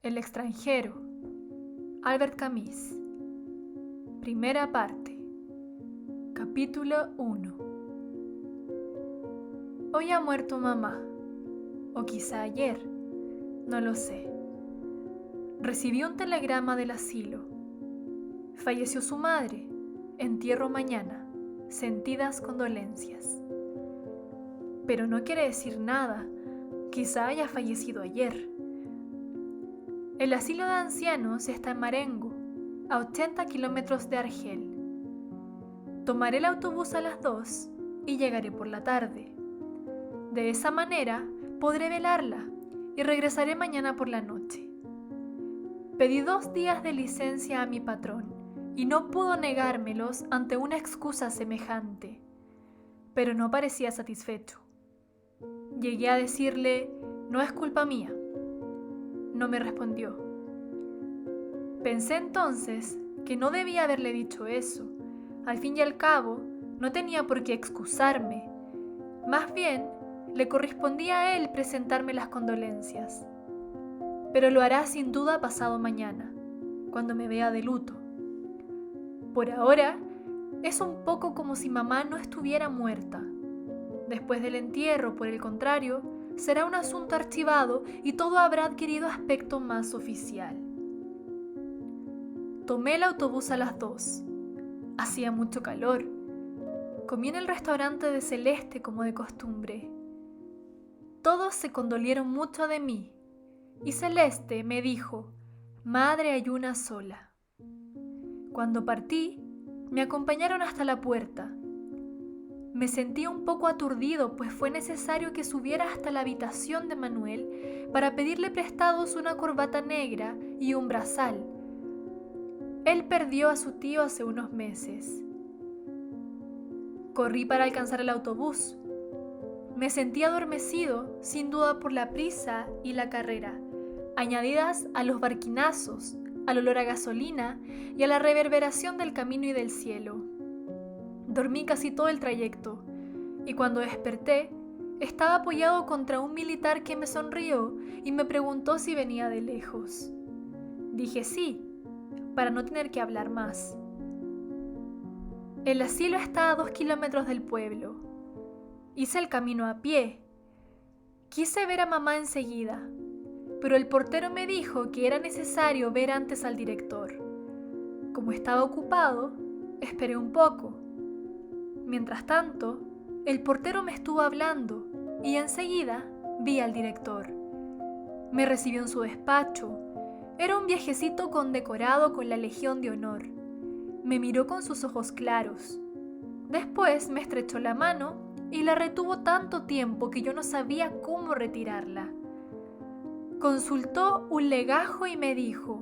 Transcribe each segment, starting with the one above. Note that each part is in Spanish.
El extranjero. Albert Camus. Primera parte. Capítulo 1. Hoy ha muerto mamá, o quizá ayer, no lo sé. Recibí un telegrama del asilo. Falleció su madre, entierro mañana, sentidas condolencias. Pero no quiere decir nada, quizá haya fallecido ayer. El asilo de ancianos está en Marengo, a 80 kilómetros de Argel. Tomaré el autobús a las 2 y llegaré por la tarde. De esa manera podré velarla y regresaré mañana por la noche. Pedí 2 días de licencia a mi patrón y no pudo negármelos ante una excusa semejante, pero no parecía satisfecho. Llegué a decirle, no es culpa mía. No me respondió. Pensé entonces que no debía haberle dicho eso. Al fin y al cabo, no tenía por qué excusarme. Más bien, le correspondía a él presentarme las condolencias. Pero lo hará sin duda pasado mañana, cuando me vea de luto. Por ahora, es un poco como si mamá no estuviera muerta. Después del entierro, por el contrario, será un asunto archivado y todo habrá adquirido aspecto más oficial. Tomé el autobús a las 2. Hacía mucho calor. Comí en el restaurante de Celeste como de costumbre. Todos se condolieron mucho de mí, y Celeste me dijo, madre hay una sola. Cuando partí, me acompañaron hasta la puerta. Me sentí un poco aturdido, pues fue necesario que subiera hasta la habitación de Manuel para pedirle prestados una corbata negra y un brazal. Él perdió a su tío hace unos meses. Corrí para alcanzar el autobús. Me sentí adormecido, sin duda por la prisa y la carrera, añadidas a los barquinazos, al olor a gasolina y a la reverberación del camino y del cielo. Dormí casi todo el trayecto, y cuando desperté, estaba apoyado contra un militar que me sonrió y me preguntó si venía de lejos. Dije sí, para no tener que hablar más. El asilo está a 2 kilómetros del pueblo. Hice el camino a pie. Quise ver a mamá enseguida, pero el portero me dijo que era necesario ver antes al director. Como estaba ocupado, esperé un poco. Mientras tanto, el portero me estuvo hablando y enseguida vi al director. Me recibió en su despacho. Era un viejecito condecorado con la Legión de Honor. Me miró con sus ojos claros. Después me estrechó la mano y la retuvo tanto tiempo que yo no sabía cómo retirarla. Consultó un legajo y me dijo,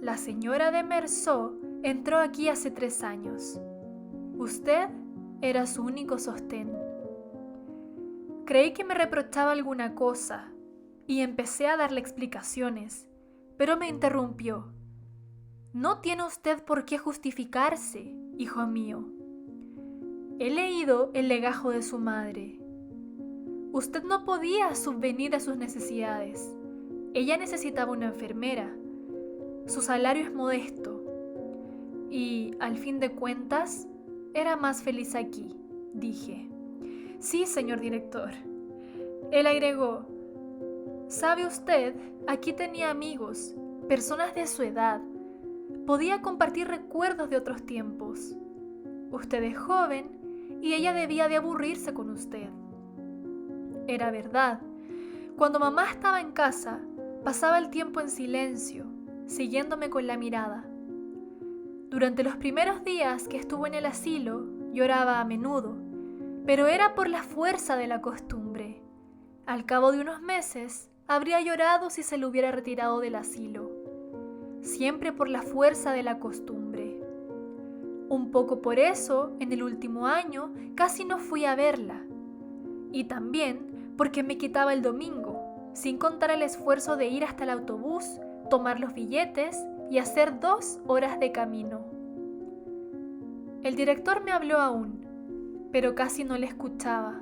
la señora de Meursault entró aquí hace 3 años. Usted era su único sostén. Creí que me reprochaba alguna cosa y empecé a darle explicaciones, pero me interrumpió. No tiene usted por qué justificarse, hijo mío. He leído el legajo de su madre. Usted no podía subvenir a sus necesidades. Ella necesitaba una enfermera. Su salario es modesto. Y, al fin de cuentas, era más feliz aquí, dije. Sí, señor director. Él agregó, ¿sabe usted? Aquí tenía amigos, personas de su edad. Podía compartir recuerdos de otros tiempos. Usted es joven y ella debía de aburrirse con usted. Era verdad. Cuando mamá estaba en casa, pasaba el tiempo en silencio, siguiéndome con la mirada. Durante los primeros días que estuvo en el asilo, lloraba a menudo, pero era por la fuerza de la costumbre. Al cabo de unos meses, habría llorado si se lo hubiera retirado del asilo. Siempre por la fuerza de la costumbre. Un poco por eso, en el último año, casi no fui a verla. Y también porque me quitaba el domingo, sin contar el esfuerzo de ir hasta el autobús, tomar los billetes y hacer 2 horas de camino. El director me habló aún, pero casi no le escuchaba.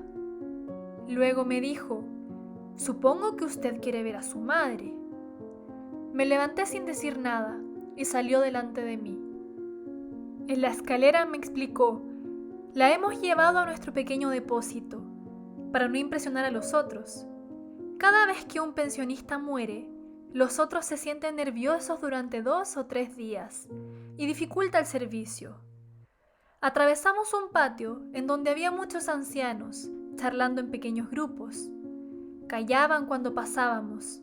Luego me dijo, supongo que usted quiere ver a su madre. Me levanté sin decir nada y salió delante de mí. En la escalera me explicó: la hemos llevado a nuestro pequeño depósito, para no impresionar a los otros. Cada vez que un pensionista muere, los otros se sienten nerviosos durante 2 o 3 días y dificulta el servicio. Atravesamos un patio en donde había muchos ancianos, charlando en pequeños grupos. Callaban cuando pasábamos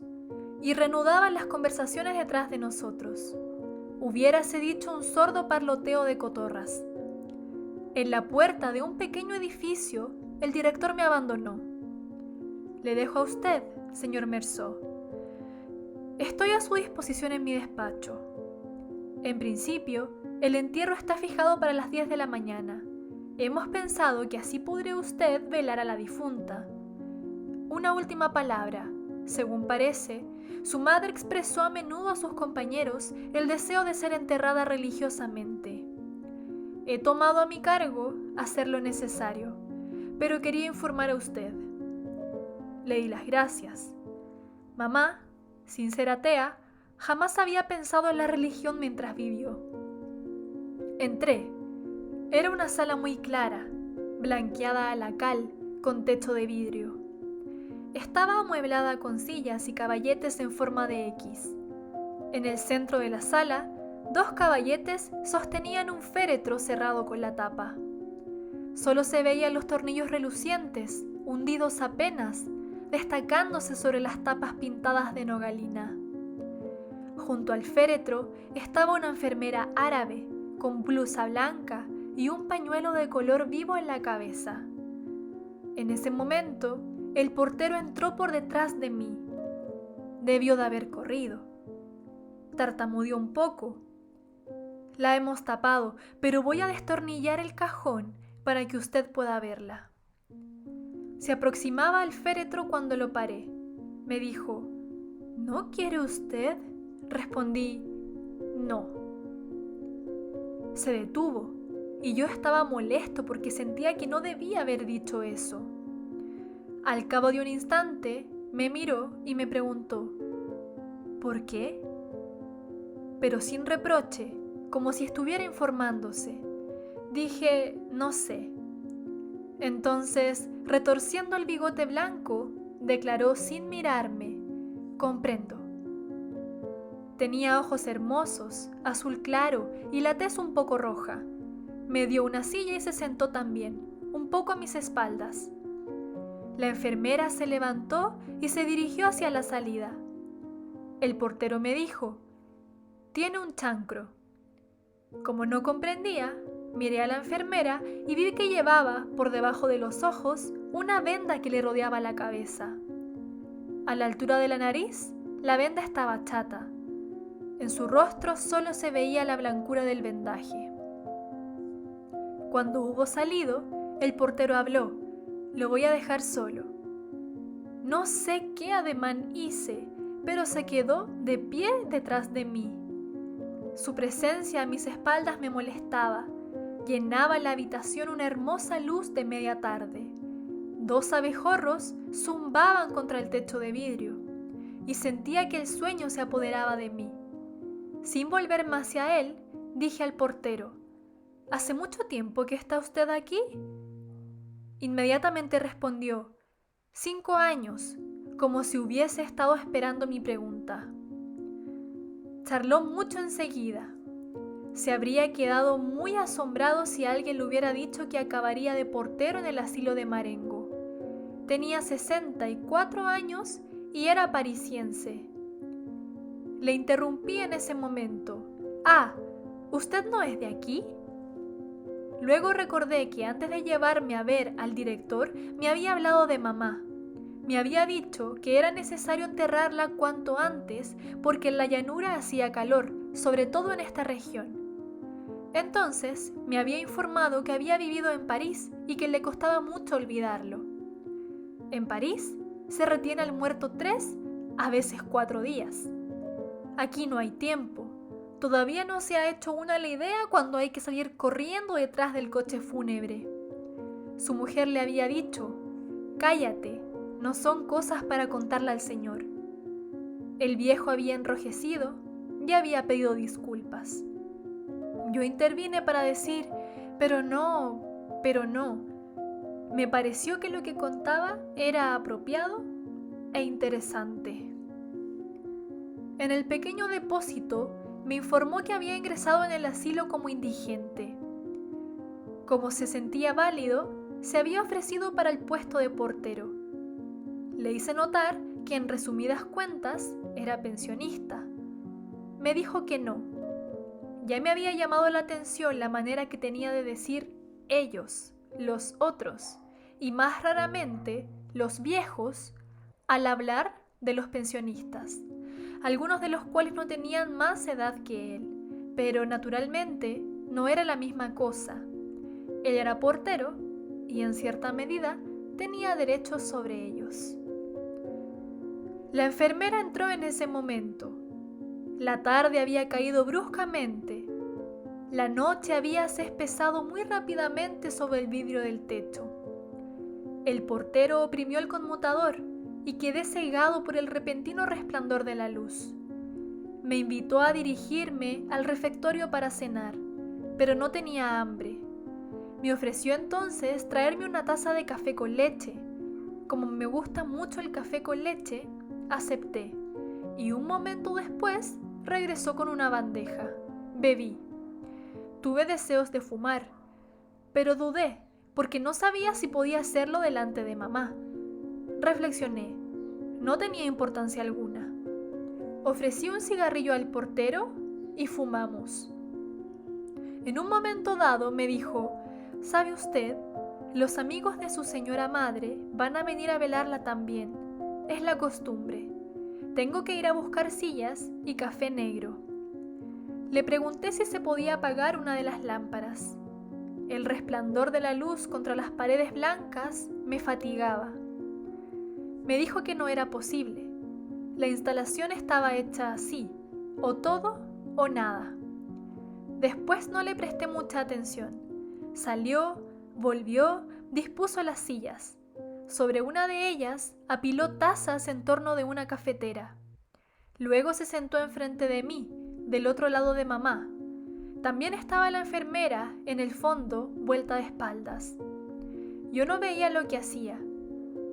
y reanudaban las conversaciones detrás de nosotros. Hubiérase dicho un sordo parloteo de cotorras. En la puerta de un pequeño edificio, el director me abandonó. Le dejo a usted, señor Meursault. Estoy a su disposición en mi despacho. En principio, el entierro está fijado para las 10 de la mañana. Hemos pensado que así podría usted velar a la difunta. Una última palabra. Según parece, su madre expresó a menudo a sus compañeros el deseo de ser enterrada religiosamente. He tomado a mi cargo hacer lo necesario, pero quería informar a usted. Le di las gracias. Mamá, sin ser atea, jamás había pensado en la religión mientras vivió. Entré. Era una sala muy clara, blanqueada a la cal, con techo de vidrio. Estaba amueblada con sillas y caballetes en forma de X. En el centro de la sala, 2 caballetes sostenían un féretro cerrado con la tapa. Solo se veían los tornillos relucientes, hundidos apenas, destacándose sobre las tapas pintadas de nogalina. Junto al féretro estaba una enfermera árabe, con blusa blanca y un pañuelo de color vivo en la cabeza. En ese momento, el portero entró por detrás de mí. Debió de haber corrido. Tartamudeó un poco. La hemos tapado, pero voy a destornillar el cajón para que usted pueda verla. Se aproximaba al féretro cuando lo paré. Me dijo: ¿No quiere usted? Respondí: no. Se detuvo y yo estaba molesto porque sentía que no debía haber dicho eso. Al cabo de un instante me miró y me preguntó: ¿por qué? Pero sin reproche, como si estuviera informándose. Dije: no sé. Entonces, retorciendo el bigote blanco, declaró sin mirarme: comprendo. Tenía ojos hermosos, azul claro y la tez un poco roja. Me dio una silla y se sentó también, un poco a mis espaldas. La enfermera se levantó y se dirigió hacia la salida. El portero me dijo: tiene un chancro. Como no comprendía, miré a la enfermera y vi que llevaba, por debajo de los ojos, una venda que le rodeaba la cabeza. A la altura de la nariz, la venda estaba chata. En su rostro solo se veía la blancura del vendaje. Cuando hubo salido, el portero habló: lo voy a dejar solo. No sé qué ademán hice, pero se quedó de pie detrás de mí. Su presencia a mis espaldas me molestaba. Llenaba la habitación una hermosa luz de media tarde. 2 abejorros zumbaban contra el techo de vidrio y sentía que el sueño se apoderaba de mí. Sin volverme hacia él, dije al portero: ¿hace mucho tiempo que está usted aquí? Inmediatamente respondió: 5 años, como si hubiese estado esperando mi pregunta. Charló mucho enseguida. Se habría quedado muy asombrado si alguien le hubiera dicho que acabaría de portero en el asilo de Marengo. Tenía 64 años y era parisiense. Le interrumpí en ese momento. «Ah, ¿usted no es de aquí?» Luego recordé que antes de llevarme a ver al director me había hablado de mamá. Me había dicho que era necesario enterrarla cuanto antes porque en la llanura hacía calor, sobre todo en esta región. Entonces me había informado que había vivido en París y que le costaba mucho olvidarlo. En París se retiene al muerto 3, a veces 4 días. Aquí no hay tiempo. Todavía no se ha hecho una la idea cuando hay que salir corriendo detrás del coche fúnebre. Su mujer le había dicho: «Cállate, no son cosas para contarle al Señor». El viejo había enrojecido y había pedido disculpas. Yo intervine para decir, pero no. Me pareció que lo que contaba era apropiado e interesante. En el pequeño depósito me informó que había ingresado en el asilo como indigente. Como se sentía válido, se había ofrecido para el puesto de portero. Le hice notar que en resumidas cuentas era pensionista. Me dijo que no. Ya me había llamado la atención la manera que tenía de decir ellos, los otros, y más raramente los viejos, al hablar de los pensionistas, algunos de los cuales no tenían más edad que él, pero naturalmente no era la misma cosa. Él era portero y en cierta medida tenía derechos sobre ellos. La enfermera entró en ese momento. La tarde había caído bruscamente. La noche habíase espesado muy rápidamente sobre el vidrio del techo. El portero oprimió el conmutador y quedé cegado por el repentino resplandor de la luz. Me invitó a dirigirme al refectorio para cenar, pero no tenía hambre. Me ofreció entonces traerme una taza de café con leche. Como me gusta mucho el café con leche, acepté, y un momento después regresó con una bandeja. Bebí. Tuve deseos de fumar, pero dudé, porque no sabía si podía hacerlo delante de mamá. Reflexioné. No tenía importancia alguna. Ofrecí un cigarrillo al portero y fumamos. En un momento dado me dijo, ¿sabe usted? Los amigos de su señora madre van a venir a velarla también. Es la costumbre. Tengo que ir a buscar sillas y café negro. Le pregunté si se podía apagar una de las lámparas. El resplandor de la luz contra las paredes blancas me fatigaba. Me dijo que no era posible. La instalación estaba hecha así, o todo o nada. Después no le presté mucha atención. Salió, volvió, dispuso las sillas. Sobre una de ellas apiló tazas en torno de una cafetera. Luego se sentó enfrente de mí, del otro lado de mamá. También estaba la enfermera, en el fondo, vuelta de espaldas. Yo no veía lo que hacía,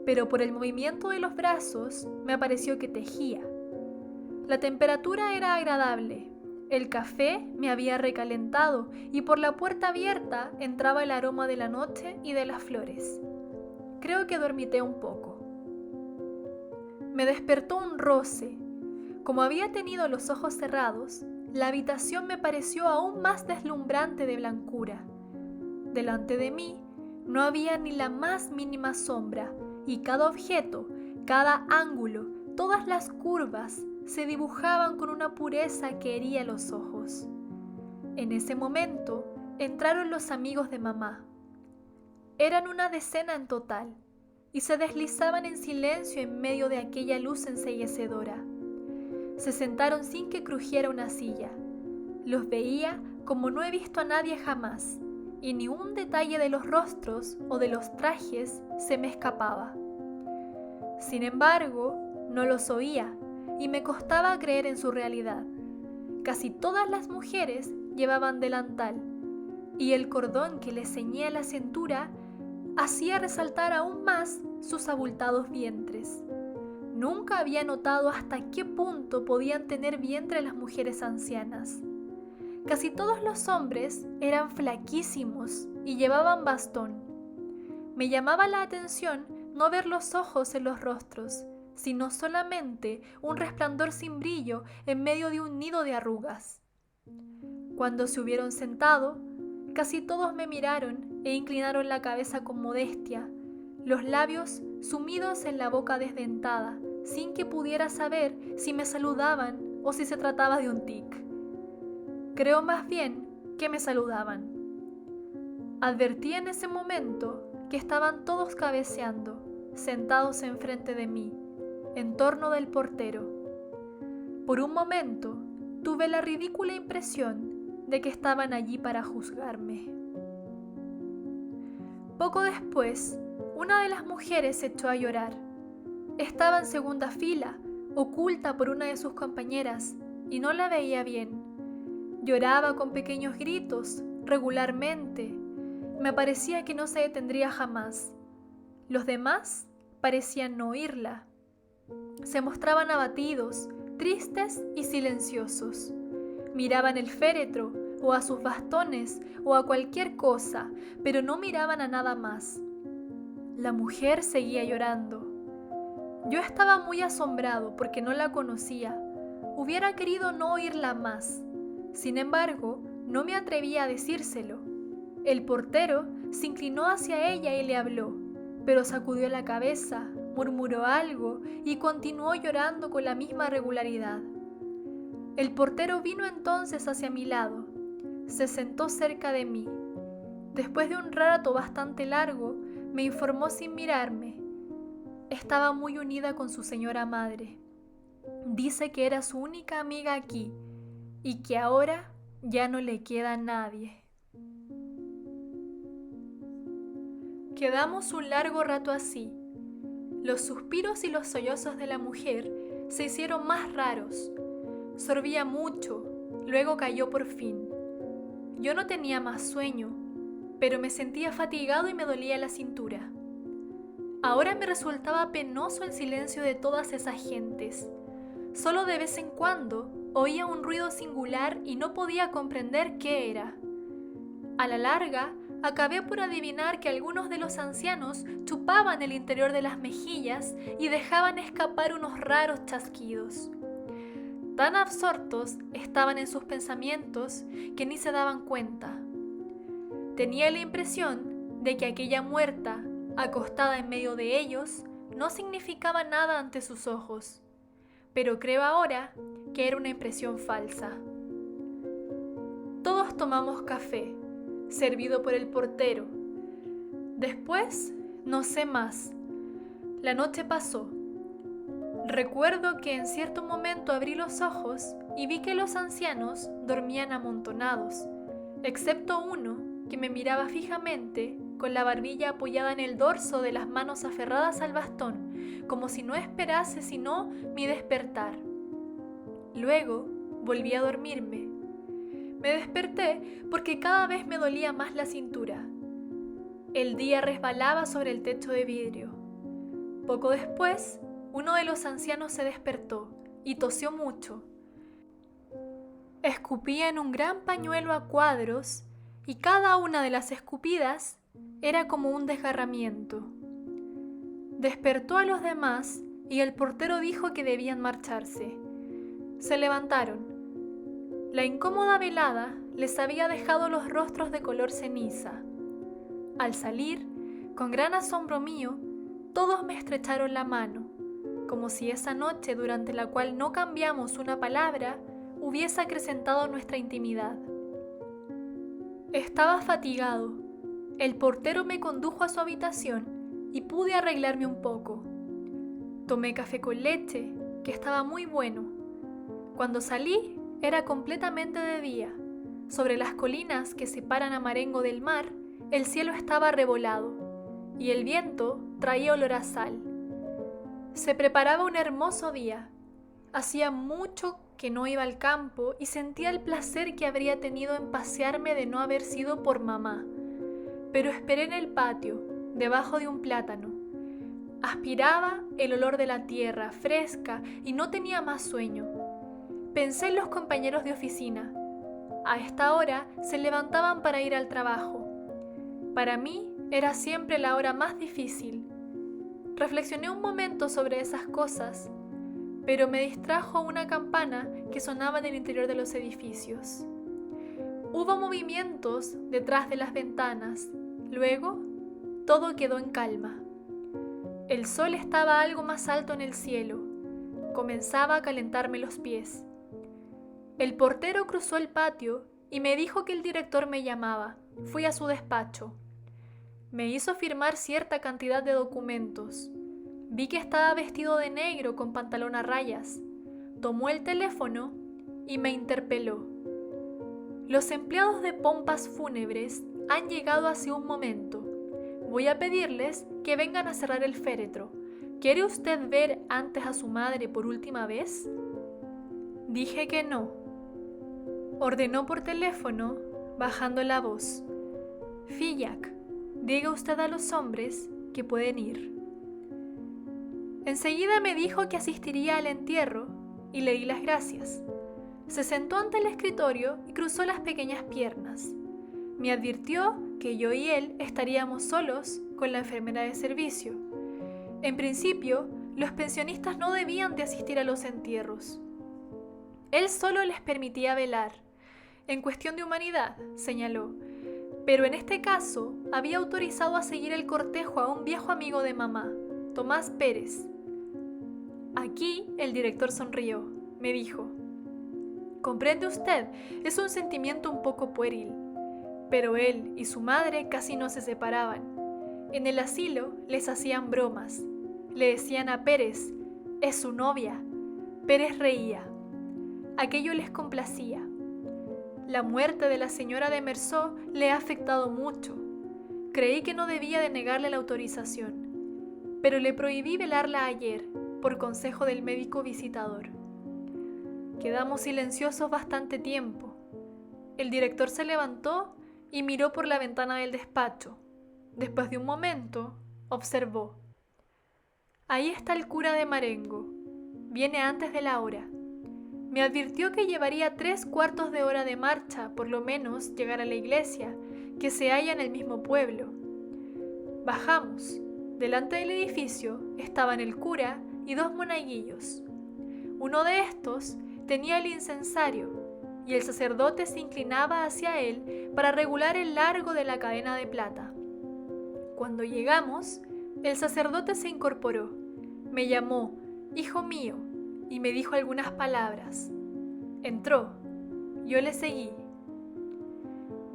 pero por el movimiento de los brazos me pareció que tejía. La temperatura era agradable. El café me había recalentado y por la puerta abierta entraba el aroma de la noche y de las flores. Creo que dormité un poco. Me despertó un roce. Como había tenido los ojos cerrados, la habitación me pareció aún más deslumbrante de blancura. Delante de mí no había ni la más mínima sombra, y cada objeto, cada ángulo, todas las curvas se dibujaban con una pureza que hería los ojos. En ese momento entraron los amigos de mamá. Eran una decena en total, y se deslizaban en silencio en medio de aquella luz ensellecedora. Se sentaron sin que crujiera una silla. Los veía como no he visto a nadie jamás, y ni un detalle de los rostros o de los trajes se me escapaba. Sin embargo, no los oía, y me costaba creer en su realidad. Casi todas las mujeres llevaban delantal, y el cordón que les ceñía la cintura hacía resaltar aún más sus abultados vientres. Nunca había notado hasta qué punto podían tener vientre las mujeres ancianas. Casi todos los hombres eran flaquísimos y llevaban bastón. Me llamaba la atención no ver los ojos en los rostros, sino solamente un resplandor sin brillo en medio de un nido de arrugas. Cuando se hubieron sentado, casi todos me miraron e inclinaron la cabeza con modestia, los labios sumidos en la boca desdentada, sin que pudiera saber si me saludaban o si se trataba de un tic. Creo más bien que me saludaban. Advertí en ese momento que estaban todos cabeceando, sentados enfrente de mí, en torno del portero. Por un momento tuve la ridícula impresión de que estaban allí para juzgarme. Poco después, una de las mujeres se echó a llorar. Estaba en segunda fila, oculta por una de sus compañeras, y no la veía bien. Lloraba con pequeños gritos, regularmente. Me parecía que no se detendría jamás. Los demás parecían no oírla. Se mostraban abatidos, tristes y silenciosos. Miraban el féretro, o a sus bastones, o a cualquier cosa, pero no miraban a nada más. La mujer seguía llorando. Yo estaba muy asombrado porque no la conocía. Hubiera querido no oírla más. Sin embargo, no me atrevía a decírselo. El portero se inclinó hacia ella y le habló, pero sacudió la cabeza, murmuró algo y continuó llorando con la misma regularidad. El portero vino entonces hacia mi lado. Se sentó cerca de mí. Después de un rato bastante largo, me informó sin mirarme. Estaba muy unida con su señora madre. Dice que era su única amiga aquí y que ahora ya no le queda nadie. Quedamos un largo rato así. Los suspiros y los sollozos de la mujer se hicieron más raros. Sorbía mucho, luego cayó por fin. Yo no tenía más sueño, pero me sentía fatigado y me dolía la cintura. Ahora me resultaba penoso el silencio de todas esas gentes. Solo de vez en cuando oía un ruido singular y no podía comprender qué era. A la larga, acabé por adivinar que algunos de los ancianos chupaban el interior de las mejillas y dejaban escapar unos raros chasquidos. Tan absortos estaban en sus pensamientos que ni se daban cuenta. Tenía la impresión de que aquella muerta, acostada en medio de ellos, no significaba nada ante sus ojos, pero creo ahora que era una impresión falsa. Todos tomamos café, servido por el portero. Después, no sé más. La noche pasó. Recuerdo que en cierto momento abrí los ojos y vi que los ancianos dormían amontonados, excepto uno que me miraba fijamente con la barbilla apoyada en el dorso de las manos aferradas al bastón, como si no esperase sino mi despertar. Luego volví a dormirme. Me desperté porque cada vez me dolía más la cintura. El día resbalaba sobre el techo de vidrio. Poco después, uno de los ancianos se despertó y tosió mucho. Escupía en un gran pañuelo a cuadros y cada una de las escupidas era como un desgarramiento. Despertó a los demás y el portero dijo que debían marcharse. Se levantaron. La incómoda velada les había dejado los rostros de color ceniza. Al salir, con gran asombro mío, todos me estrecharon la mano, como si esa noche durante la cual no cambiamos una palabra hubiese acrecentado nuestra intimidad. Estaba fatigado. El portero me condujo a su habitación y pude arreglarme un poco. Tomé café con leche, que estaba muy bueno. Cuando salí, era completamente de día. Sobre las colinas que separan a Marengo del mar, el cielo estaba arrebolado y el viento traía olor a sal. Se preparaba un hermoso día. Hacía mucho que no iba al campo y sentía el placer que habría tenido en pasearme de no haber sido por mamá. Pero esperé en el patio, debajo de un plátano. Aspiraba el olor de la tierra fresca y no tenía más sueño. Pensé en los compañeros de oficina. A esta hora se levantaban para ir al trabajo. Para mí era siempre la hora más difícil. Reflexioné un momento sobre esas cosas, pero me distrajo una campana que sonaba en el interior de los edificios. Hubo movimientos detrás de las ventanas. Luego, todo quedó en calma. El sol estaba algo más alto en el cielo. Comenzaba a calentarme los pies. El portero cruzó el patio y me dijo que el director me llamaba. Fui a su despacho. Me hizo firmar cierta cantidad de documentos. Vi que estaba vestido de negro con pantalón a rayas. Tomó el teléfono y me interpeló. Los empleados de pompas fúnebres han llegado hace un momento. Voy a pedirles que vengan a cerrar el féretro. ¿Quiere usted ver antes a su madre por última vez? Dije que no. Ordenó por teléfono, bajando la voz. Fillac, diga usted a los hombres que pueden ir. Enseguida me dijo que asistiría al entierro y le di las gracias. Se sentó ante el escritorio y cruzó las pequeñas piernas. Me advirtió que yo y él estaríamos solos con la enfermera de servicio. En principio, los pensionistas no debían de asistir a los entierros. Él solo les permitía velar. En cuestión de humanidad, señaló, pero en este caso había autorizado a seguir el cortejo a un viejo amigo de mamá, Tomás Pérez. Aquí el director sonrió. Me dijo: «Comprende usted, es un sentimiento un poco pueril». Pero él y su madre casi no se separaban. En el asilo les hacían bromas. Le decían a Pérez: «Es su novia». Pérez reía. Aquello les complacía. La muerte de la señora de Mersó le ha afectado mucho. Creí que no debía de negarle la autorización, pero le prohibí velarla ayer, por consejo del médico visitador. Quedamos silenciosos bastante tiempo. El director se levantó y miró por la ventana del despacho. Después de un momento, observó: «Ahí está el cura de Marengo. Viene antes de la hora. Me advirtió que llevaría 3/4 de hora de marcha, por lo menos, llegar a la iglesia, que se halla en el mismo pueblo». Bajamos. Delante del edificio estaban el cura y 2 monaguillos. Uno de estos tenía el incensario, y el sacerdote se inclinaba hacia él para regular el largo de la cadena de plata. Cuando llegamos, el sacerdote se incorporó, me llamó «hijo mío» y me dijo algunas palabras. Entró. Yo le seguí.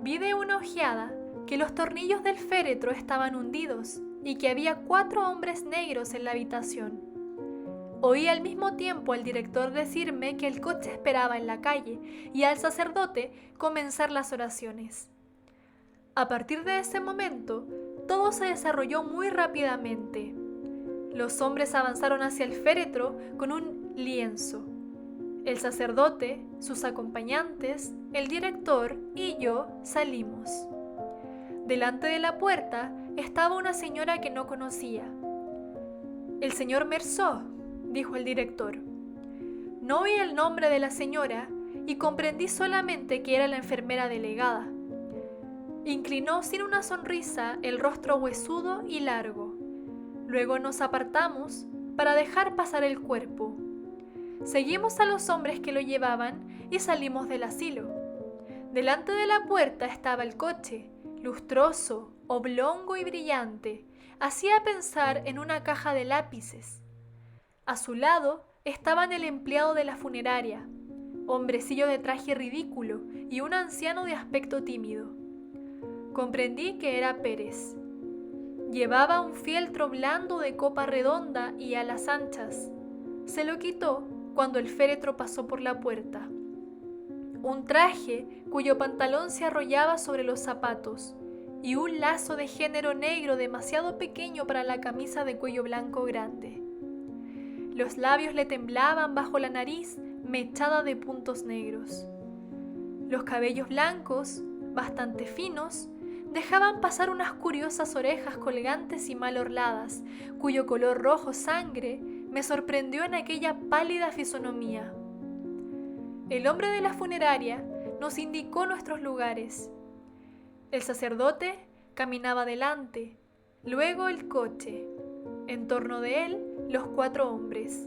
Vi de una ojeada que los tornillos del féretro estaban hundidos y que había 4 hombres negros en la habitación. Oí al mismo tiempo al director decirme que el coche esperaba en la calle y al sacerdote comenzar las oraciones. A partir de ese momento, todo se desarrolló muy rápidamente. Los hombres avanzaron hacia el féretro con un lienzo. El sacerdote, sus acompañantes, el director y yo salimos. Delante de la puerta estaba una señora que no conocía. «El señor Mersó», dijo el director. No oí el nombre de la señora y comprendí solamente que era la enfermera delegada. Inclinó sin una sonrisa el rostro huesudo y largo. Luego nos apartamos para dejar pasar el cuerpo. Seguimos a los hombres que lo llevaban y salimos del asilo. Delante de la puerta estaba el coche, lustroso, oblongo y brillante. Hacía pensar en una caja de lápices. A su lado estaban el empleado de la funeraria, hombrecillo de traje ridículo y un anciano de aspecto tímido. Comprendí que era Pérez. Llevaba un fieltro blando de copa redonda y alas anchas. Se lo quitó cuando el féretro pasó por la puerta. Un traje cuyo pantalón se arrollaba sobre los zapatos y un lazo de género negro demasiado pequeño para la camisa de cuello blanco grande. Los labios le temblaban bajo la nariz mechada de puntos negros. Los cabellos blancos, bastante finos, dejaban pasar unas curiosas orejas colgantes y mal orladas, cuyo color rojo sangre me sorprendió en aquella pálida fisonomía. El hombre de la funeraria nos indicó nuestros lugares. El sacerdote caminaba delante, luego el coche. En torno de él, los 4 hombres.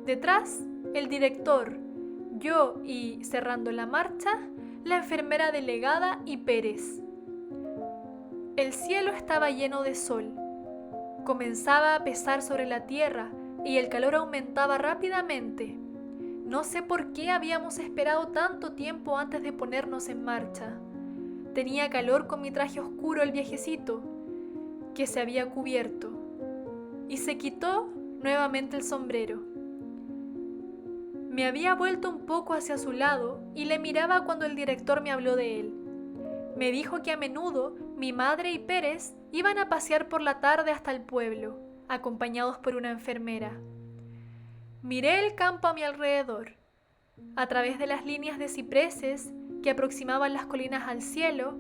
Detrás, el director, yo y, cerrando la marcha, la enfermera delegada y Pérez. El cielo estaba lleno de sol. Comenzaba a pesar sobre la tierra y el calor aumentaba rápidamente. No sé por qué habíamos esperado tanto tiempo antes de ponernos en marcha. Tenía calor con mi traje oscuro el viejecito, que se había cubierto, y se quitó nuevamente el sombrero. Me había vuelto un poco hacia su lado y le miraba cuando el director me habló de él. Me dijo que a menudo mi madre y Pérez iban a pasear por la tarde hasta el pueblo. acompañados por una enfermera. Miré el campo a mi alrededor. A través de las líneas de cipreses que aproximaban las colinas al cielo,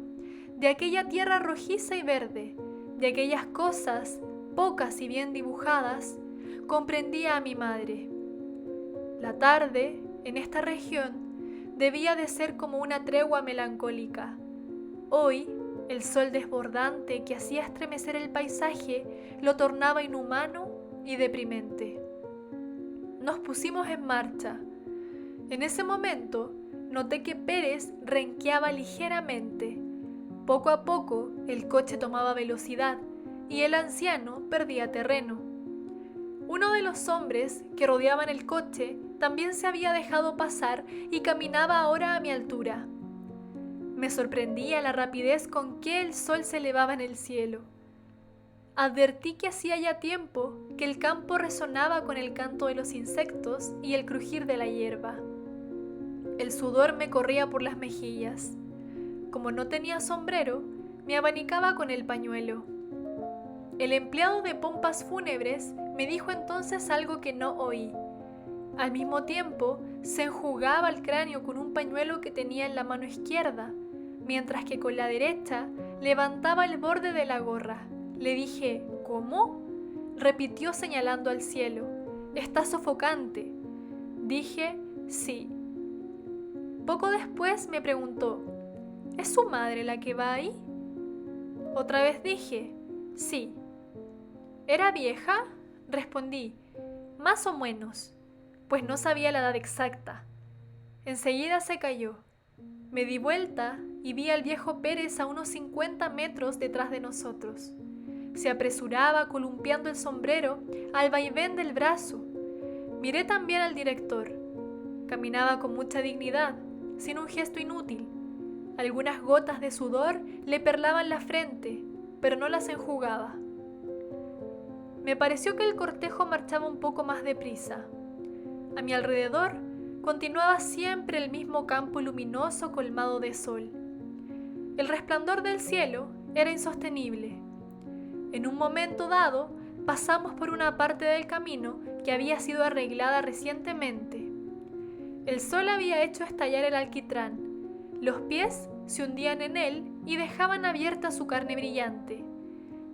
de aquella tierra rojiza y verde, de aquellas cosas pocas y bien dibujadas, comprendía a mi madre. La tarde, en esta región, debía de ser como una tregua melancólica. Hoy, el sol desbordante que hacía estremecer el paisaje lo tornaba inhumano y deprimente. Nos pusimos en marcha. En ese momento, noté que Pérez renqueaba ligeramente. Poco a poco, el coche tomaba velocidad y el anciano perdía terreno. Uno de los hombres que rodeaban el coche también se había dejado pasar y caminaba ahora a mi altura. Me sorprendía la rapidez con que el sol se elevaba en el cielo. Advertí que hacía ya tiempo que el campo resonaba con el canto de los insectos y el crujir de la hierba. El sudor me corría por las mejillas. Como no tenía sombrero, me abanicaba con el pañuelo. El empleado de pompas fúnebres me dijo entonces algo que no oí. Al mismo tiempo, se enjugaba el cráneo con un pañuelo que tenía en la mano izquierda, mientras que con la derecha levantaba el borde de la gorra. Le dije, ¿cómo? Repitió señalando al cielo. Está sofocante. Dije, sí. Poco después me preguntó, ¿es su madre la que va ahí? Otra vez dije, sí. ¿Era vieja? Respondí, más o menos, pues no sabía la edad exacta. Enseguida se calló. Me di vuelta y vi al viejo Pérez a unos 50 metros detrás de nosotros. Se apresuraba columpiando el sombrero al vaivén del brazo. Miré también al director. Caminaba con mucha dignidad, sin un gesto inútil. Algunas gotas de sudor le perlaban la frente, pero no las enjugaba. Me pareció que el cortejo marchaba un poco más deprisa. A mi alrededor continuaba siempre el mismo campo luminoso colmado de sol. El resplandor del cielo era insostenible. En un momento dado, pasamos por una parte del camino que había sido arreglada recientemente. El sol había hecho estallar el alquitrán. Los pies se hundían en él y dejaban abierta su carne brillante.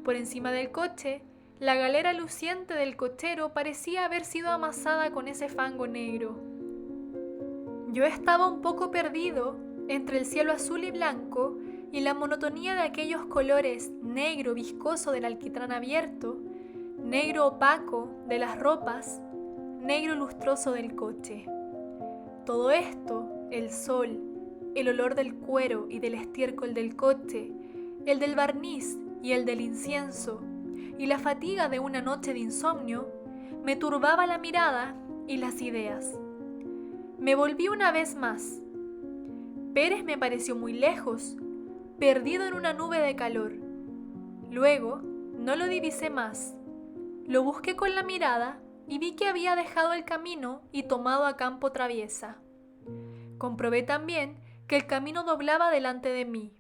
Por encima del coche, la galera luciente del cochero parecía haber sido amasada con ese fango negro. Yo estaba un poco perdido entre el cielo azul y blanco y la monotonía de aquellos colores negro viscoso del alquitrán abierto, negro opaco de las ropas, negro lustroso del coche. Todo esto, el sol, el olor del cuero y del estiércol del coche, el del barniz y el del incienso, y la fatiga de una noche de insomnio, me turbaba la mirada y las ideas. Me volví una vez más. Pérez me pareció muy lejos, perdido en una nube de calor. Luego, no lo divisé más. Lo busqué con la mirada y vi que había dejado el camino y tomado a campo traviesa. Comprobé también que el camino doblaba delante de mí.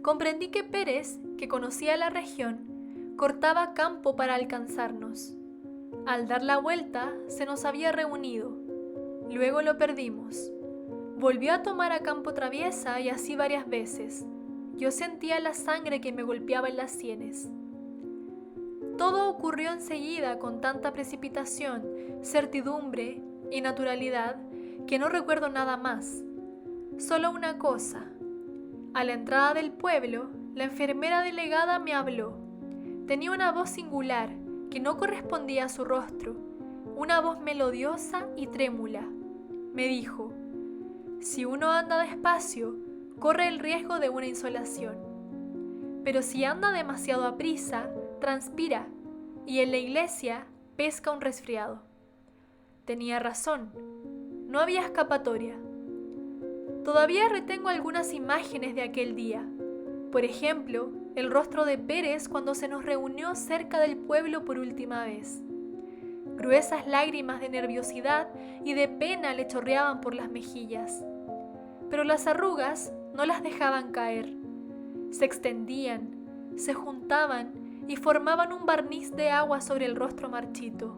Comprendí que Pérez, que conocía la región, cortaba campo para alcanzarnos. Al dar la vuelta, se nos había reunido. Luego lo perdimos. Volvió a tomar a campo traviesa y así varias veces. Yo sentía la sangre que me golpeaba en las sienes. Todo ocurrió enseguida con tanta precipitación, certidumbre y naturalidad que no recuerdo nada más. Solo una cosa. A la entrada del pueblo, la enfermera delegada me habló. Tenía una voz singular que no correspondía a su rostro, una voz melodiosa y trémula. Me dijo, si uno anda despacio, corre el riesgo de una insolación. Pero si anda demasiado aprisa, transpira y en la iglesia pesca un resfriado. Tenía razón, no había escapatoria. Todavía retengo algunas imágenes de aquel día. Por ejemplo, el rostro de Pérez cuando se nos reunió cerca del pueblo por última vez. Gruesas lágrimas de nerviosidad y de pena le chorreaban por las mejillas. Pero las arrugas no las dejaban caer. Se extendían, se juntaban y formaban un barniz de agua sobre el rostro marchito.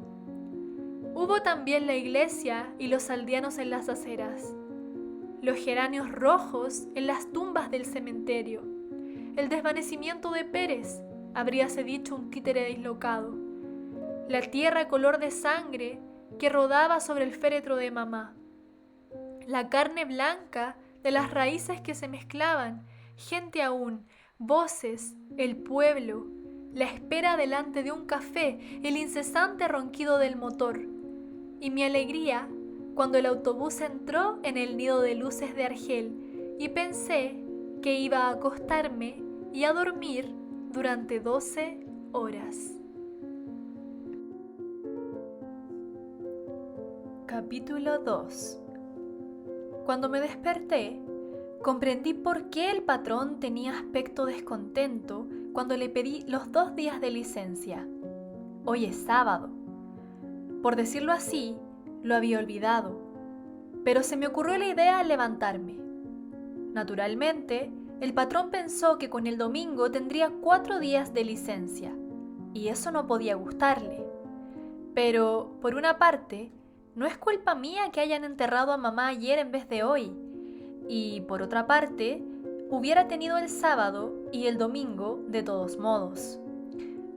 Hubo también la iglesia y los aldeanos en las aceras, los geranios rojos en las tumbas del cementerio, el desvanecimiento de Pérez, habríase dicho un títere dislocado, la tierra color de sangre que rodaba sobre el féretro de mamá, la carne blanca de las raíces que se mezclaban, gente aún, voces, el pueblo, la espera delante de un café, el incesante ronquido del motor, y mi alegría cuando el autobús entró en el nido de luces de Argel y pensé que iba a acostarme y a dormir durante 12 horas. Capítulo 2. Cuando me desperté, comprendí por qué el patrón tenía aspecto descontento cuando le pedí los 2 días de licencia. Hoy es sábado. Por decirlo así, lo había olvidado, pero se me ocurrió la idea al levantarme. Naturalmente, el patrón pensó que con el domingo tendría 4 días de licencia, y eso no podía gustarle. Pero, por una parte, no es culpa mía que hayan enterrado a mamá ayer en vez de hoy, y por otra parte, hubiera tenido el sábado y el domingo de todos modos.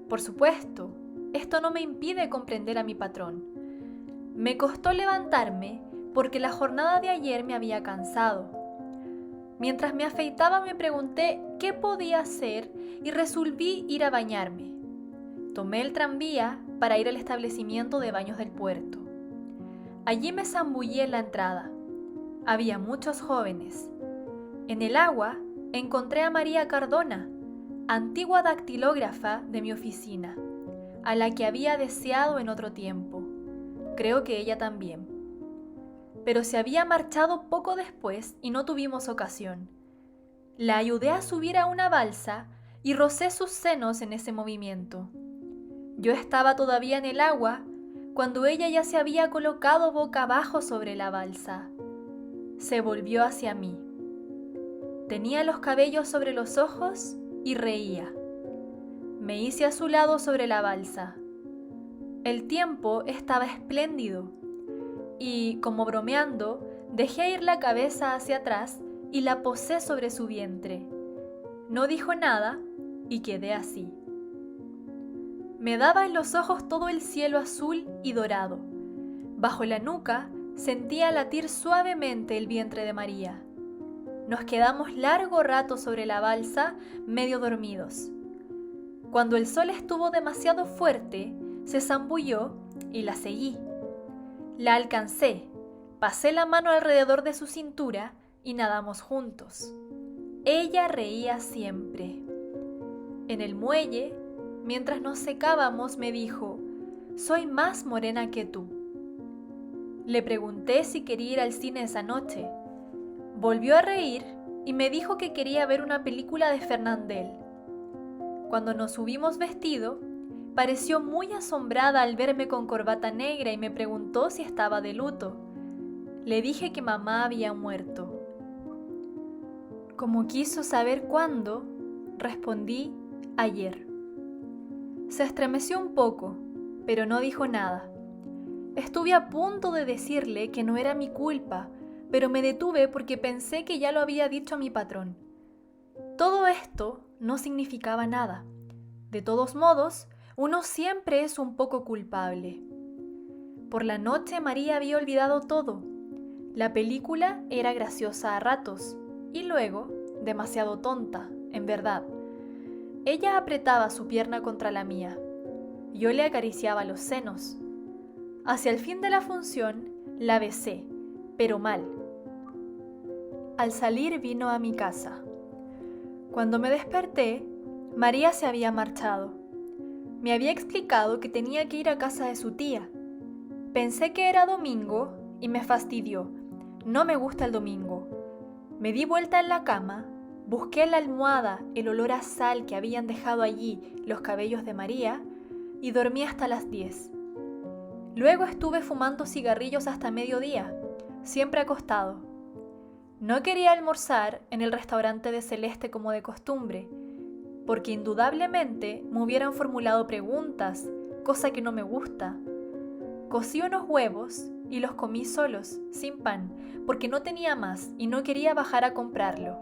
Por supuesto, esto no me impide comprender a mi patrón. Me costó levantarme porque la jornada de ayer me había cansado. Mientras me afeitaba me pregunté qué podía hacer y resolví ir a bañarme. Tomé el tranvía para ir al establecimiento de baños del puerto. Allí me zambullí en la entrada. Había muchos jóvenes. En el agua encontré a María Cardona, antigua dactilógrafa de mi oficina, a la que había deseado en otro tiempo. Creo que ella también. Pero se había marchado poco después y no tuvimos ocasión. La ayudé a subir a una balsa y rocé sus senos en ese movimiento. Yo estaba todavía en el agua cuando ella ya se había colocado boca abajo sobre la balsa. Se volvió hacia mí. Tenía los cabellos sobre los ojos y reía. Me hice a su lado sobre la balsa. El tiempo estaba espléndido y, como bromeando, dejé ir la cabeza hacia atrás y la posé sobre su vientre. No dijo nada y quedé así. Me daba en los ojos todo el cielo azul y dorado. Bajo la nuca sentía latir suavemente el vientre de María. Nos quedamos largo rato sobre la balsa, medio dormidos. Cuando el sol estuvo demasiado fuerte, se zambulló y la seguí. La alcancé, pasé la mano alrededor de su cintura y nadamos juntos. Ella reía siempre. En el muelle, mientras nos secábamos, me dijo: «Soy más morena que tú». Le pregunté si quería ir al cine esa noche. Volvió a reír y me dijo que quería ver una película de Fernandel. Cuando nos hubimos vestido, pareció muy asombrada al verme con corbata negra y me preguntó si estaba de luto. Le dije que mamá había muerto. Como quiso saber cuándo, respondí: ayer. Se estremeció un poco, pero no dijo nada. Estuve a punto de decirle que no era mi culpa, pero me detuve porque pensé que ya lo había dicho a mi patrón. Todo esto no significaba nada. De todos modos, uno siempre es un poco culpable. Por la noche María había olvidado todo. La película era graciosa a ratos y luego demasiado tonta, en verdad. Ella apretaba su pierna contra la mía. Yo le acariciaba los senos. Hacia el fin de la función, la besé, pero mal. Al salir vino a mi casa. Cuando me desperté, María se había marchado. Me había explicado que tenía que ir a casa de su tía. Pensé que era domingo y me fastidió. No me gusta el domingo. Me di vuelta en la cama, busqué en la almohada el olor a sal que habían dejado allí los cabellos de María y dormí hasta las 10. Luego estuve fumando cigarrillos hasta mediodía, siempre acostado. No quería almorzar en el restaurante de Celeste como de costumbre. porque indudablemente me hubieran formulado preguntas, cosa que no me gusta. Cocí unos huevos y los comí solos, sin pan, porque no tenía más y no quería bajar a comprarlo.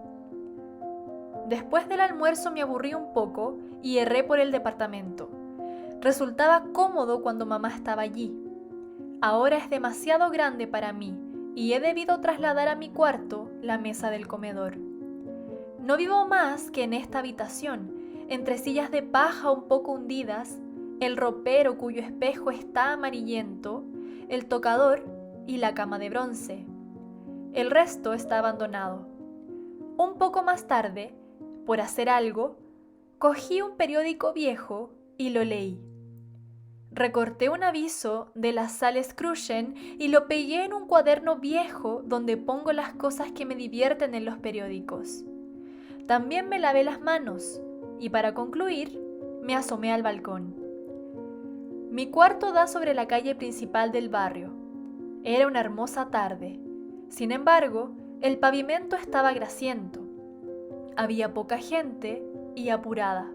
Después del almuerzo me aburrí un poco y erré por el departamento. Resultaba cómodo cuando mamá estaba allí. Ahora es demasiado grande para mí y he debido trasladar a mi cuarto la mesa del comedor. No vivo más que en esta habitación, entre sillas de paja un poco hundidas, el ropero cuyo espejo está amarillento, el tocador y la cama de bronce. El resto está abandonado. Un poco más tarde, por hacer algo, cogí un periódico viejo y lo leí. Recorté un aviso de las sales Cruschen y lo pegué en un cuaderno viejo donde pongo las cosas que me divierten en los periódicos. También me lavé las manos y para concluir me asomé al balcón. Mi cuarto da sobre la calle principal del barrio. Era una hermosa tarde. Sin embargo, el pavimento estaba grasiento. Había poca gente y apurada.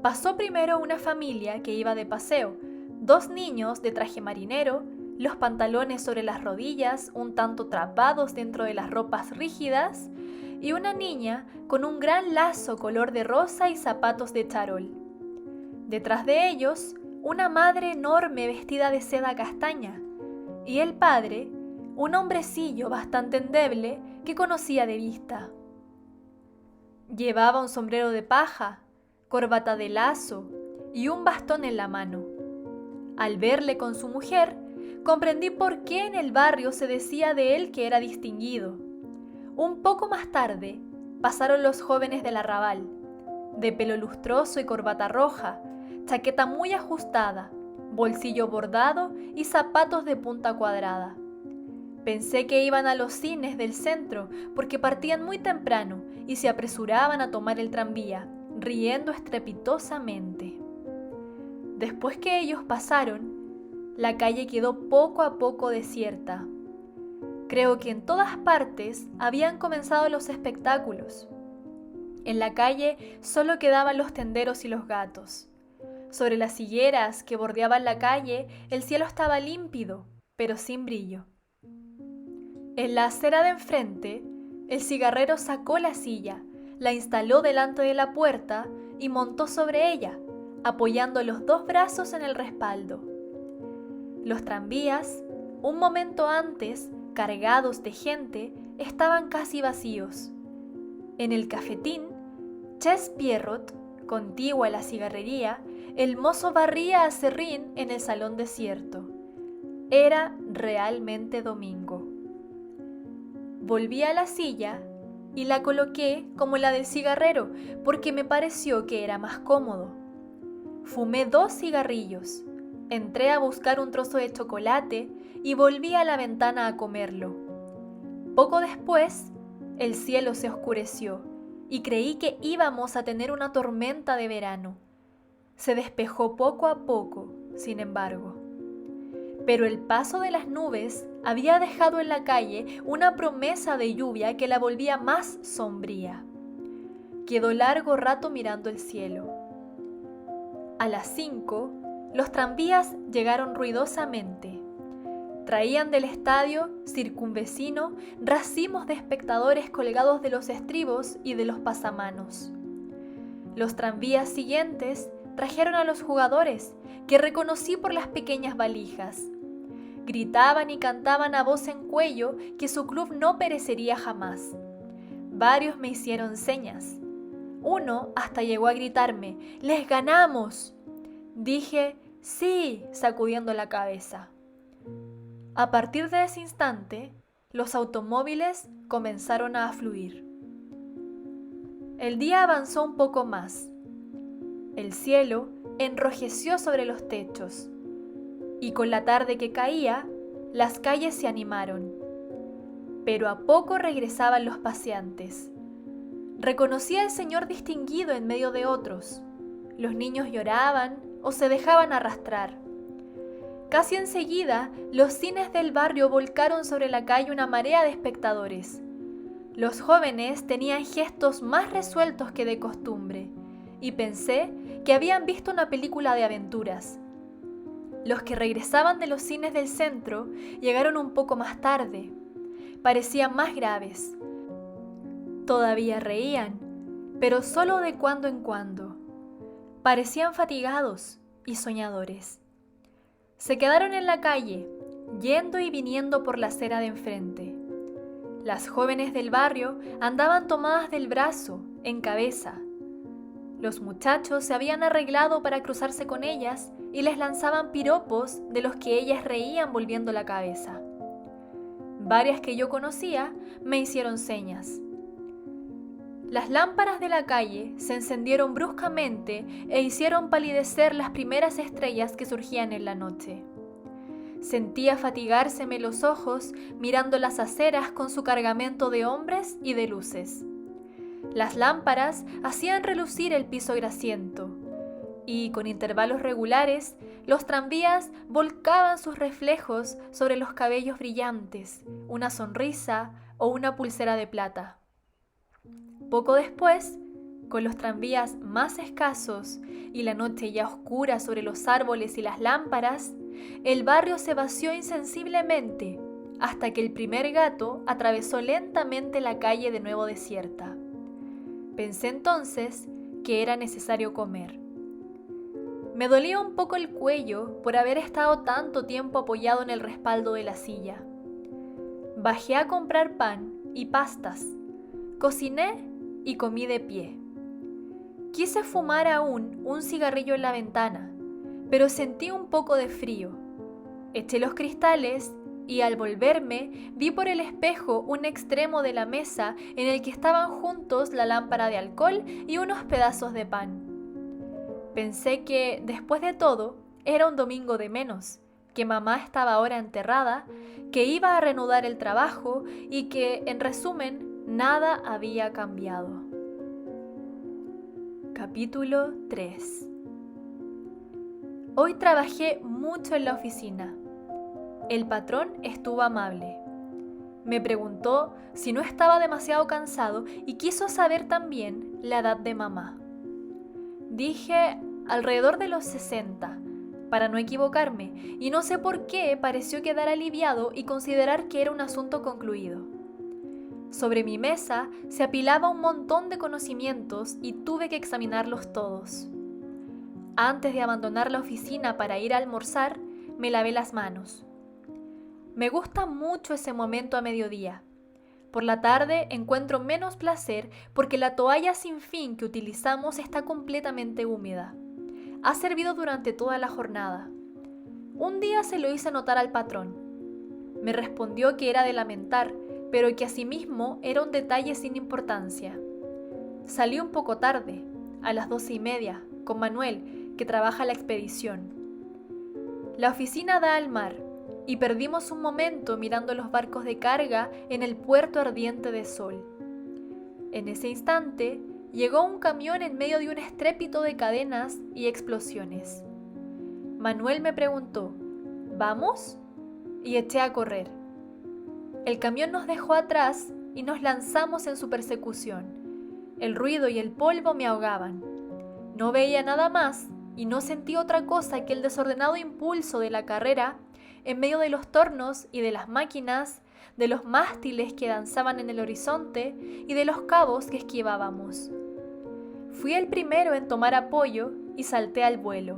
Pasó primero una familia que iba de paseo, 2 niños de traje marinero, los pantalones sobre las rodillas, un tanto trapados dentro de las ropas rígidas, y una niña con un gran lazo color de rosa y zapatos de charol. Detrás de ellos, una madre enorme vestida de seda castaña, y el padre, un hombrecillo bastante endeble que conocía de vista. Llevaba un sombrero de paja, corbata de lazo y un bastón en la mano. Al verle con su mujer, comprendí por qué en el barrio se decía de él que era distinguido. Un poco más tarde, pasaron los jóvenes del arrabal, de pelo lustroso y corbata roja, chaqueta muy ajustada, bolsillo bordado y zapatos de punta cuadrada. Pensé que iban a los cines del centro porque partían muy temprano y se apresuraban a tomar el tranvía, riendo estrepitosamente. Después que ellos pasaron, la calle quedó poco a poco desierta. Creo que en todas partes habían comenzado los espectáculos. En la calle solo quedaban los tenderos y los gatos. Sobre las higueras que bordeaban la calle, el cielo estaba límpido, pero sin brillo. En la acera de enfrente, el cigarrero sacó la silla, la instaló delante de la puerta y montó sobre ella, apoyando los 2 brazos en el respaldo. Los tranvías, un momento antes, cargados de gente, estaban casi vacíos. En el cafetín, Ches Pierrot, contigua a la cigarrería, el mozo barría a serrín en el salón desierto. Era realmente domingo. Volví a la silla y la coloqué como la del cigarrero porque me pareció que era más cómodo. Fumé 2 cigarrillos, entré a buscar un trozo de chocolate y volví a la ventana a comerlo. Poco después, el cielo se oscureció y creí que íbamos a tener una tormenta de verano. Se despejó poco a poco, sin embargo. Pero el paso de las nubes había dejado en la calle una promesa de lluvia que la volvía más sombría. Quedó largo rato mirando el cielo. A las 5, los tranvías llegaron ruidosamente. Traían del estadio circunvecino racimos de espectadores colgados de los estribos y de los pasamanos. Los tranvías siguientes trajeron a los jugadores, que reconocí por las pequeñas valijas. Gritaban y cantaban a voz en cuello que su club no perecería jamás. Varios me hicieron señas. Uno hasta llegó a gritarme: ¡Les ganamos! Dije: sí, sacudiendo la cabeza. A partir de ese instante, los automóviles comenzaron a afluir. El día avanzó un poco más. El cielo enrojeció sobre los techos, y con la tarde que caía, las calles se animaron. Pero a poco regresaban los paseantes. Reconocí al señor distinguido en medio de otros. Los niños lloraban o se dejaban arrastrar. Casi enseguida, los cines del barrio volcaron sobre la calle una marea de espectadores. Los jóvenes tenían gestos más resueltos que de costumbre, y pensé que habían visto una película de aventuras. Los que regresaban de los cines del centro llegaron un poco más tarde. Parecían más graves. Todavía reían, pero solo de cuando en cuando. Parecían fatigados y soñadores. Se quedaron en la calle, yendo y viniendo por la acera de enfrente. Las jóvenes del barrio andaban tomadas del brazo, en cabeza. Los muchachos se habían arreglado para cruzarse con ellas y les lanzaban piropos de los que ellas reían volviendo la cabeza. Varias que yo conocía me hicieron señas. Las lámparas de la calle se encendieron bruscamente e hicieron palidecer las primeras estrellas que surgían en la noche. Sentía fatigárseme los ojos mirando las aceras con su cargamento de hombres y de luces. Las lámparas hacían relucir el piso grasiento y, con intervalos regulares, los tranvías volcaban sus reflejos sobre los cabellos brillantes, una sonrisa o una pulsera de plata. Poco después, con los tranvías más escasos y la noche ya oscura sobre los árboles y las lámparas, el barrio se vació insensiblemente hasta que el primer gato atravesó lentamente la calle de nuevo desierta. Pensé entonces que era necesario comer. Me dolía un poco el cuello por haber estado tanto tiempo apoyado en el respaldo de la silla. Bajé a comprar pan y pastas. Cociné y comí de pie. Quise fumar aún un cigarrillo en la ventana, pero sentí un poco de frío. Eché los cristales y al volverme vi por el espejo un extremo de la mesa en el que estaban juntos la lámpara de alcohol y unos pedazos de pan. Pensé que, después de todo, era un domingo de menos, que mamá estaba ahora enterrada, que iba a reanudar el trabajo y que, en resumen, nada había cambiado. Capítulo 3. Hoy trabajé mucho en la oficina. El patrón estuvo amable. Me preguntó si no estaba demasiado cansado y quiso saber también la edad de mamá. Dije alrededor de los 60, para no equivocarme, y no sé por qué pareció quedar aliviado y considerar que era un asunto concluido. Sobre mi mesa se apilaba un montón de conocimientos y tuve que examinarlos todos. Antes de abandonar la oficina para ir a almorzar, me lavé las manos. Me gusta mucho ese momento a mediodía. Por la tarde encuentro menos placer porque la toalla sin fin que utilizamos está completamente húmeda. Ha servido durante toda la jornada. Un día se lo hice notar al patrón. Me respondió que era de lamentar, pero que asimismo era un detalle sin importancia. Salí un poco tarde, a las 12:30, con Manuel, que trabaja la expedición. La oficina da al mar, y perdimos un momento mirando los barcos de carga en el puerto ardiente de sol. En ese instante, llegó un camión en medio de un estrépito de cadenas y explosiones. Manuel me preguntó, ¿vamos? Y eché a correr. El camión nos dejó atrás y nos lanzamos en su persecución. El ruido y el polvo me ahogaban. No veía nada más y no sentí otra cosa que el desordenado impulso de la carrera en medio de los tornos y de las máquinas, de los mástiles que danzaban en el horizonte y de los cabos que esquivábamos. Fui el primero en tomar apoyo y salté al vuelo.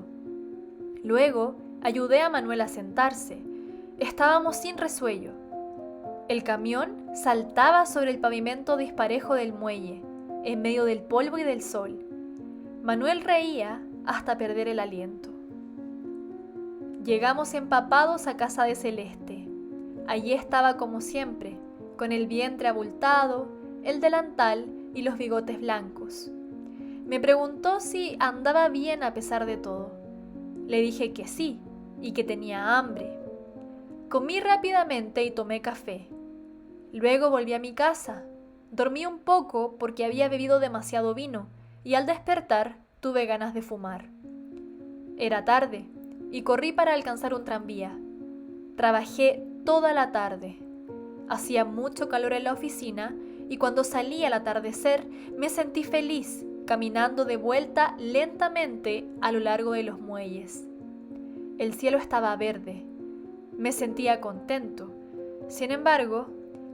Luego ayudé a Manuel a sentarse. Estábamos sin resuello. El camión saltaba sobre el pavimento disparejo del muelle, en medio del polvo y del sol. Manuel reía hasta perder el aliento. Llegamos empapados a casa de Celeste. Allí estaba como siempre, con el vientre abultado, el delantal y los bigotes blancos. Me preguntó si andaba bien a pesar de todo. Le dije que sí y que tenía hambre. Comí rápidamente y tomé café. Luego volví a mi casa. Dormí un poco porque había bebido demasiado vino y al despertar tuve ganas de fumar. Era tarde y corrí para alcanzar un tranvía. Trabajé toda la tarde. Hacía mucho calor en la oficina y cuando salí al atardecer me sentí feliz caminando de vuelta lentamente a lo largo de los muelles. El cielo estaba verde. Me sentía contento. Sin embargo,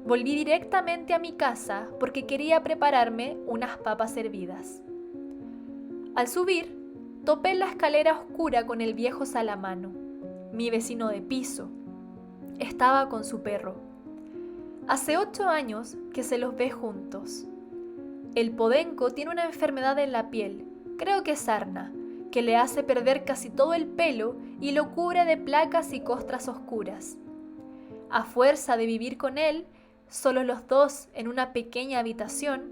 volví directamente a mi casa porque quería prepararme unas papas hervidas. Al subir, topé la escalera oscura con el viejo Salamano, mi vecino de piso. Estaba con su perro. Hace 8 años que se los ve juntos. El podenco tiene una enfermedad en la piel, creo que es sarna, que le hace perder casi todo el pelo y lo cubre de placas y costras oscuras. A fuerza de vivir con él, solo los dos en una pequeña habitación,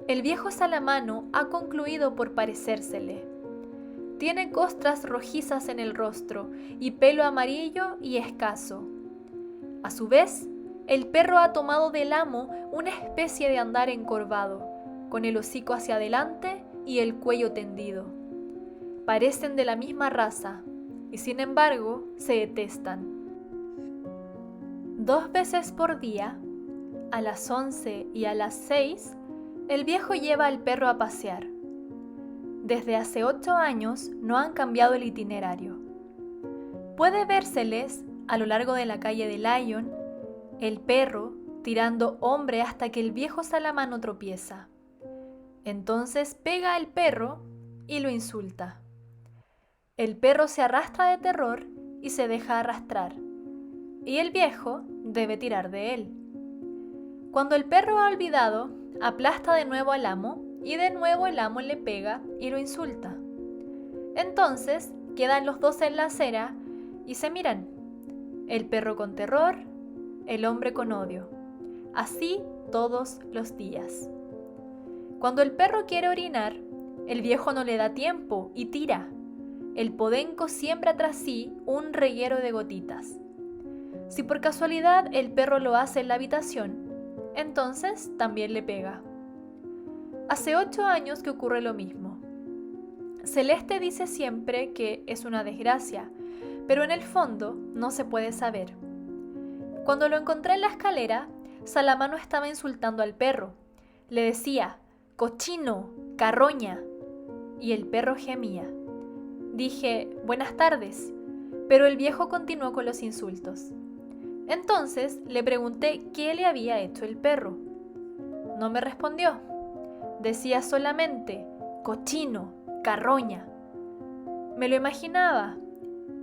el viejo Salamano ha concluido por parecérsele. Tiene costras rojizas en el rostro y pelo amarillo y escaso. A su vez, el perro ha tomado del amo una especie de andar encorvado, con el hocico hacia adelante y el cuello tendido. Parecen de la misma raza y sin embargo se detestan. 2 veces por día, a las 11 y a las 6, el viejo lleva al perro a pasear. Desde hace 8 años no han cambiado el itinerario. Puede vérseles a lo largo de la calle de Lyon, el perro tirando hombre hasta que el viejo Salamano tropieza. Entonces pega al perro y lo insulta. El perro se arrastra de terror y se deja arrastrar, y el viejo debe tirar de él. Cuando el perro ha olvidado, aplasta de nuevo al amo y de nuevo el amo le pega y lo insulta. Entonces quedan los dos en la acera y se miran, el perro con terror, el hombre con odio, así todos los días. Cuando el perro quiere orinar, el viejo no le da tiempo y tira. El podenco siembra tras sí un reguero de gotitas. Si por casualidad el perro lo hace en la habitación, entonces también le pega. Hace 8 años que ocurre lo mismo. Celeste dice siempre que es una desgracia, pero en el fondo no se puede saber. Cuando lo encontré en la escalera, Salamano estaba insultando al perro. Le decía, cochino, carroña, y el perro gemía. Dije, buenas tardes, pero el viejo continuó con los insultos. Entonces le pregunté qué le había hecho el perro. No me respondió. Decía solamente, cochino, carroña. Me lo imaginaba,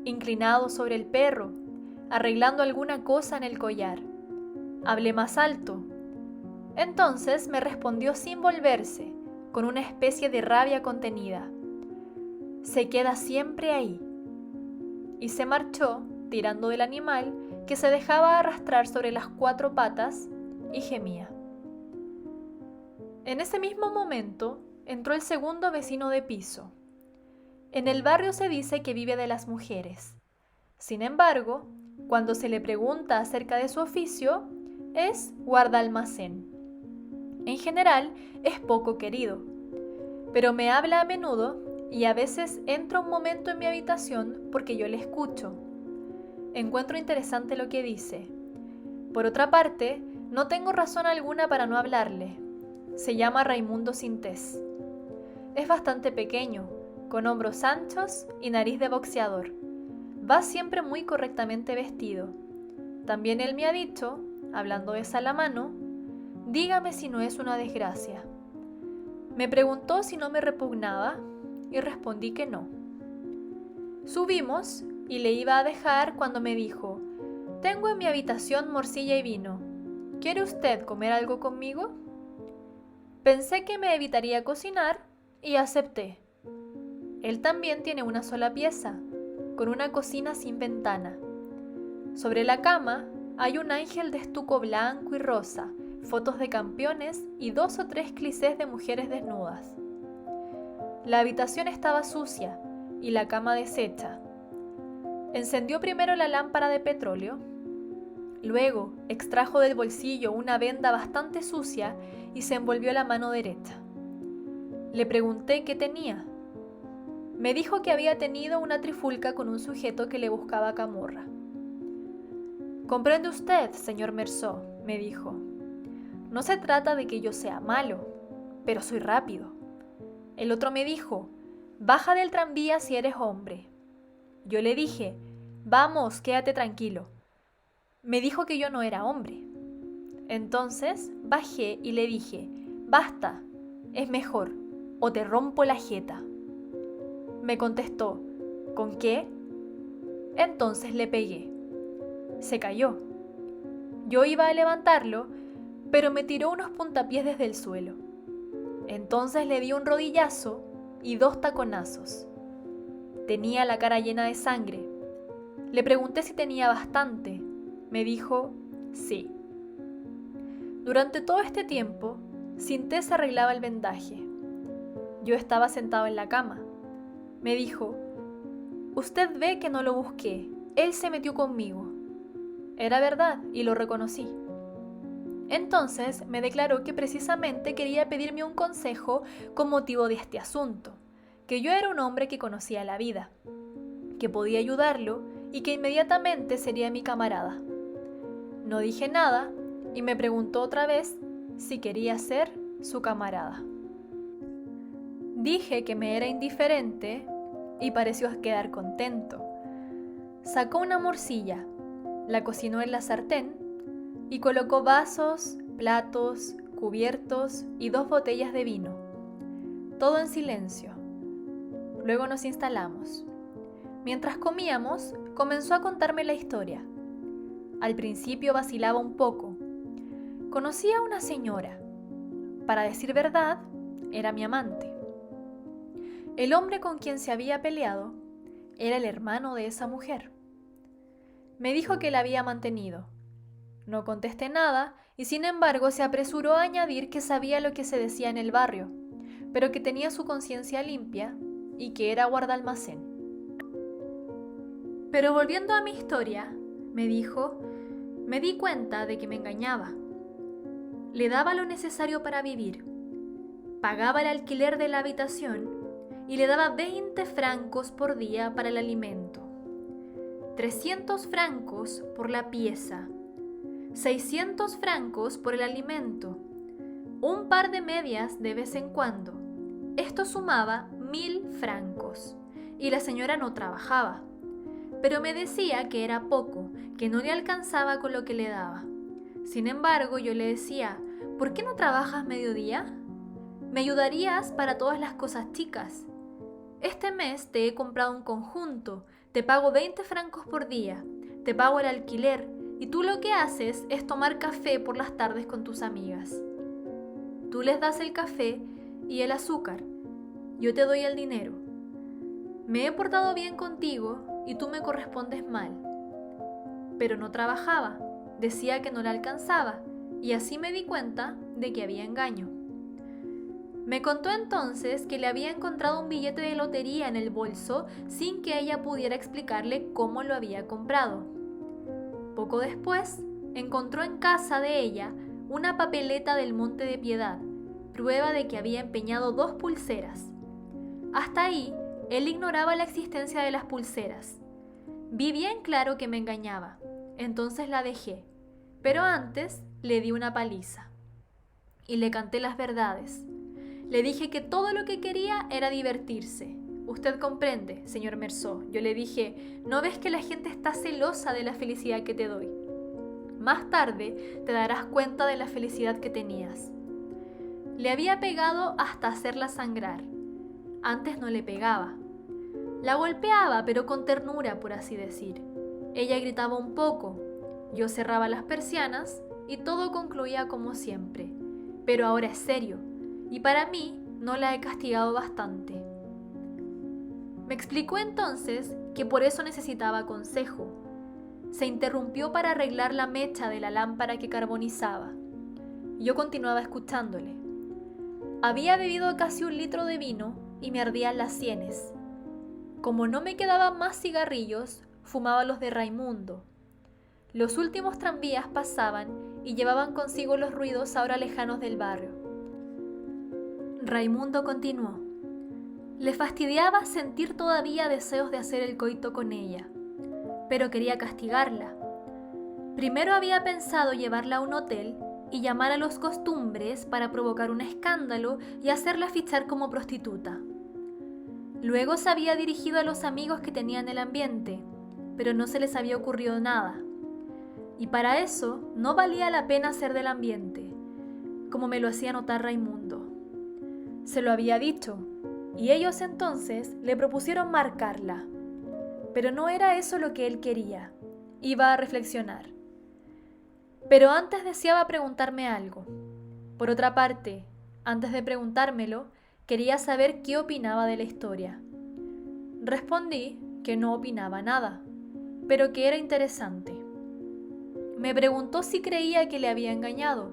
inclinado sobre el perro, arreglando alguna cosa en el collar. Hablé más alto. Entonces me respondió sin volverse, con una especie de rabia contenida. Se queda siempre ahí. Y se marchó, tirando del animal, que se dejaba arrastrar sobre las 4 patas y gemía. En ese mismo momento entró el segundo vecino de piso. En el barrio se dice que vive de las mujeres. Sin embargo, cuando se le pregunta acerca de su oficio, es guardalmacén. En general, es poco querido, pero me habla a menudo y a veces entra un momento en mi habitación porque yo le escucho. Encuentro interesante lo que dice. Por otra parte, no tengo razón alguna para no hablarle. Se llama Raimundo Sintés. Es bastante pequeño, con hombros anchos y nariz de boxeador. Va siempre muy correctamente vestido. También él me ha dicho, hablando de Salamano, dígame si no es una desgracia. Me preguntó si no me repugnaba y respondí que no. Subimos y le iba a dejar cuando me dijo, tengo en mi habitación morcilla y vino. ¿Quiere usted comer algo conmigo? Pensé que me evitaría cocinar y acepté. Él también tiene una sola pieza, con una cocina sin ventana. Sobre la cama hay un ángel de estuco blanco y rosa, fotos de campeones y 2 o 3 clichés de mujeres desnudas. La habitación estaba sucia y la cama deshecha. Encendió primero la lámpara de petróleo, luego extrajo del bolsillo una venda bastante sucia y se envolvió la mano derecha. Le pregunté qué tenía. Me dijo que había tenido una trifulca con un sujeto que le buscaba camorra. «¿Comprende usted, señor Meursault?», me dijo. no se trata de que yo sea malo, pero soy rápido. El otro me dijo, baja del tranvía si eres hombre. Yo le dije, vamos, quédate tranquilo. Me dijo que yo no era hombre. Entonces bajé y le dije, basta, es mejor, o te rompo la jeta. Me contestó, ¿con qué? Entonces le pegué. Se cayó. Yo iba a levantarlo, pero me tiró unos puntapiés desde el suelo. Entonces le di un rodillazo y 2 taconazos. Tenía la cara llena de sangre. Le pregunté si tenía bastante. Me dijo, sí. Durante todo este tiempo, Sinté se arreglaba el vendaje. Yo estaba sentado en la cama. Me dijo, usted ve que no lo busqué, él se metió conmigo. Era verdad y lo reconocí. Entonces me declaró que precisamente quería pedirme un consejo con motivo de este asunto, que yo era un hombre que conocía la vida, que podía ayudarlo y que inmediatamente sería mi camarada. No dije nada y me preguntó otra vez si quería ser su camarada. Dije que me era indiferente y pareció quedar contento. Sacó una morcilla, la cocinó en la sartén y colocó vasos, platos, cubiertos y 2 botellas de vino. Todo en silencio. Luego nos instalamos. Mientras comíamos, comenzó a contarme la historia. Al principio vacilaba un poco. Conocí a una señora. Para decir verdad, era mi amante. El hombre con quien se había peleado era el hermano de esa mujer. Me dijo que la había mantenido. No contesté nada y sin embargo se apresuró a añadir que sabía lo que se decía en el barrio, pero que tenía su conciencia limpia y que era guardalmacén. Pero volviendo a mi historia, me dijo, me di cuenta de que me engañaba. Le daba lo necesario para vivir, pagaba el alquiler de la habitación y le daba 20 francos por día para el alimento, 300 francos por la pieza, 600 francos por el alimento, un par de medias de vez en cuando. Esto sumaba 1000 francos y la señora no trabajaba, pero me decía que era poco, que no le alcanzaba con lo que le daba. Sin embargo, yo le decía, ¿por qué no trabajas mediodía? Me ayudarías para todas las cosas chicas. Este mes te he comprado un conjunto, te pago 20 francos por día, te pago el alquiler y tú lo que haces es tomar café por las tardes con tus amigas. Tú les das el café y el azúcar, yo te doy el dinero. Me he portado bien contigo y tú me correspondes mal. Pero no trabajaba, decía que no le alcanzaba y así me di cuenta de que había engaño. Me contó entonces que le había encontrado un billete de lotería en el bolso sin que ella pudiera explicarle cómo lo había comprado. Poco después, encontró en casa de ella una papeleta del Monte de Piedad, prueba de que había empeñado 2 pulseras. Hasta ahí, él ignoraba la existencia de las pulseras. Vi bien claro que me engañaba, entonces la dejé, pero antes le di una paliza. Y le canté las verdades. Le dije que todo lo que quería era divertirse. Usted comprende, señor Meursault. Yo le dije, ¿no ves que la gente está celosa de la felicidad que te doy? Más tarde te darás cuenta de la felicidad que tenías. Le había pegado hasta hacerla sangrar. Antes no le pegaba. La golpeaba, pero con ternura, por así decir. Ella gritaba un poco. Yo cerraba las persianas y todo concluía como siempre. Pero ahora es serio. Y para mí no la he castigado bastante. Me explicó entonces que por eso necesitaba consejo. Se interrumpió para arreglar la mecha de la lámpara que carbonizaba. Yo continuaba escuchándole. Había bebido casi 1 litro de vino y me ardían las sienes. Como no me quedaban más cigarrillos, fumaba los de Raimundo. Los últimos tranvías pasaban y llevaban consigo los ruidos ahora lejanos del barrio. Raimundo continuó. Le fastidiaba sentir todavía deseos de hacer el coito con ella, pero quería castigarla. Primero había pensado llevarla a un hotel y llamar a los costumbres para provocar un escándalo y hacerla fichar como prostituta. Luego se había dirigido a los amigos que tenía en el ambiente, pero no se les había ocurrido nada. Y para eso no valía la pena ser del ambiente, como me lo hacía notar Raimundo. Se lo había dicho, y ellos entonces le propusieron marcarla. Pero no era eso lo que él quería. Iba a reflexionar. Pero antes deseaba preguntarme algo. Por otra parte, antes de preguntármelo, quería saber qué opinaba de la historia. Respondí que no opinaba nada, pero que era interesante. Me preguntó si creía que le había engañado,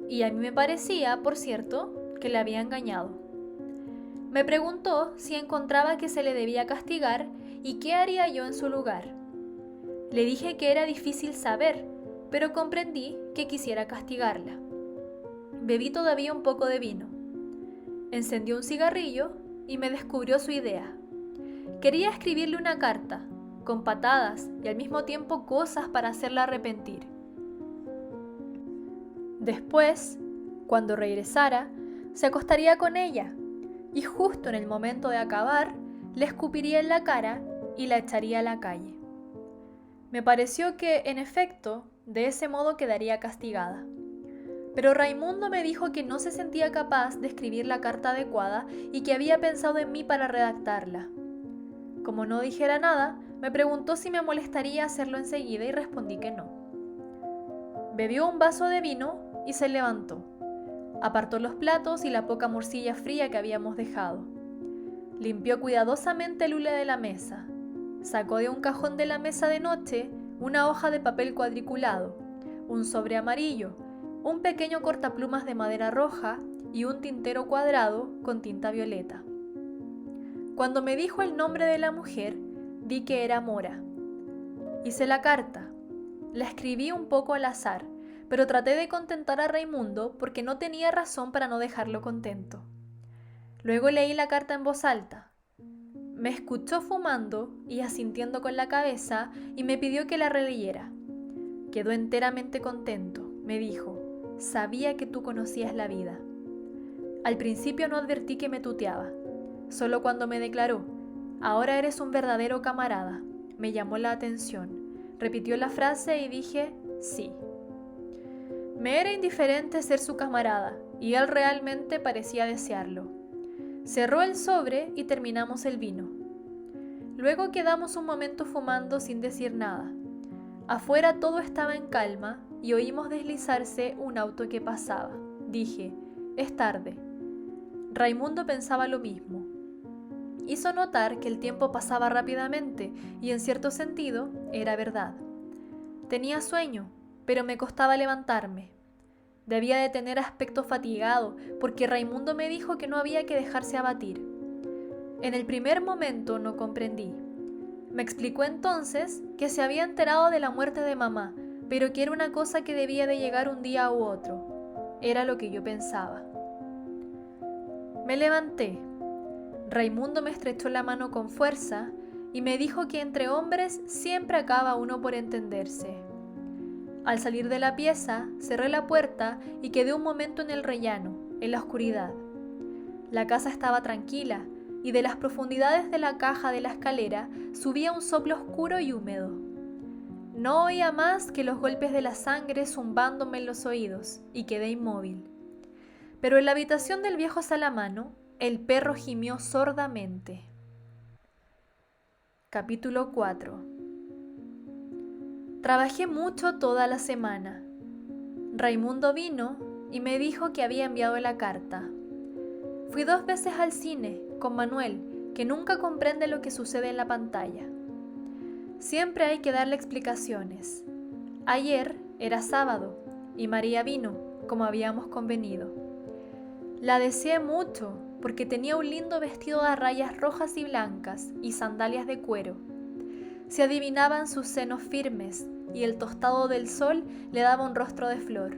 y a mí me parecía, por cierto, que le había engañado. Me preguntó si encontraba que se le debía castigar y qué haría yo en su lugar. Le dije que era difícil saber, pero comprendí que quisiera castigarla. Bebí todavía un poco de vino. Encendió un cigarrillo y me descubrió su idea. Quería escribirle una carta, con patadas y al mismo tiempo cosas para hacerla arrepentir. Después, cuando regresara, se acostaría con ella y justo en el momento de acabar, le escupiría en la cara y la echaría a la calle. Me pareció que, en efecto, de ese modo quedaría castigada. Pero Raimundo me dijo que no se sentía capaz de escribir la carta adecuada y que había pensado en mí para redactarla. Como no dijera nada, me preguntó si me molestaría hacerlo enseguida y respondí que no. Bebió un vaso de vino y se levantó. Apartó los platos y la poca morcilla fría que habíamos dejado. Limpió cuidadosamente el hule de la mesa. Sacó de un cajón de la mesa de noche una hoja de papel cuadriculado, un sobre amarillo, un pequeño cortaplumas de madera roja y un tintero cuadrado con tinta violeta. Cuando me dijo el nombre de la mujer, vi que era Mora. Hice la carta. La escribí un poco al azar, pero traté de contentar a Raimundo porque no tenía razón para no dejarlo contento. Luego leí la carta en voz alta. Me escuchó fumando y asintiendo con la cabeza y me pidió que la releyera. Quedó enteramente contento. Me dijo, sabía que tú conocías la vida. Al principio no advertí que me tuteaba. Solo cuando me declaró, ahora eres un verdadero camarada, me llamó la atención. Repitió la frase y dije, sí. Me era indiferente ser su camarada y él realmente parecía desearlo. Cerró el sobre y terminamos el vino. Luego quedamos un momento fumando sin decir nada. Afuera todo estaba en calma y oímos deslizarse un auto que pasaba. Dije, es tarde. Raimundo pensaba lo mismo. Hizo notar que el tiempo pasaba rápidamente y en cierto sentido era verdad. Tenía sueño, pero me costaba levantarme. Debía de tener aspecto fatigado porque Raimundo me dijo que no había que dejarse abatir. En el primer momento no comprendí. Me explicó entonces que se había enterado de la muerte de mamá, pero que era una cosa que debía de llegar un día u otro. Era lo que yo pensaba. Me levanté. Raimundo me estrechó la mano con fuerza y me dijo que entre hombres siempre acaba uno por entenderse. Al salir de la pieza, cerré la puerta y quedé un momento en el rellano, en la oscuridad. La casa estaba tranquila y de las profundidades de la caja de la escalera subía un soplo oscuro y húmedo. No oía más que los golpes de la sangre zumbándome en los oídos y quedé inmóvil. Pero en la habitación del viejo Salamano, el perro gimió sordamente. Capítulo 4. Trabajé mucho toda la semana. Raimundo vino y me dijo que había enviado la carta. Fui 2 veces al cine con Manuel, que nunca comprende lo que sucede en la pantalla. Siempre hay que darle explicaciones. Ayer era sábado y María vino, como habíamos convenido. La deseé mucho porque tenía un lindo vestido de rayas rojas y blancas y sandalias de cuero. Se adivinaban sus senos firmes y el tostado del sol le daba un rostro de flor.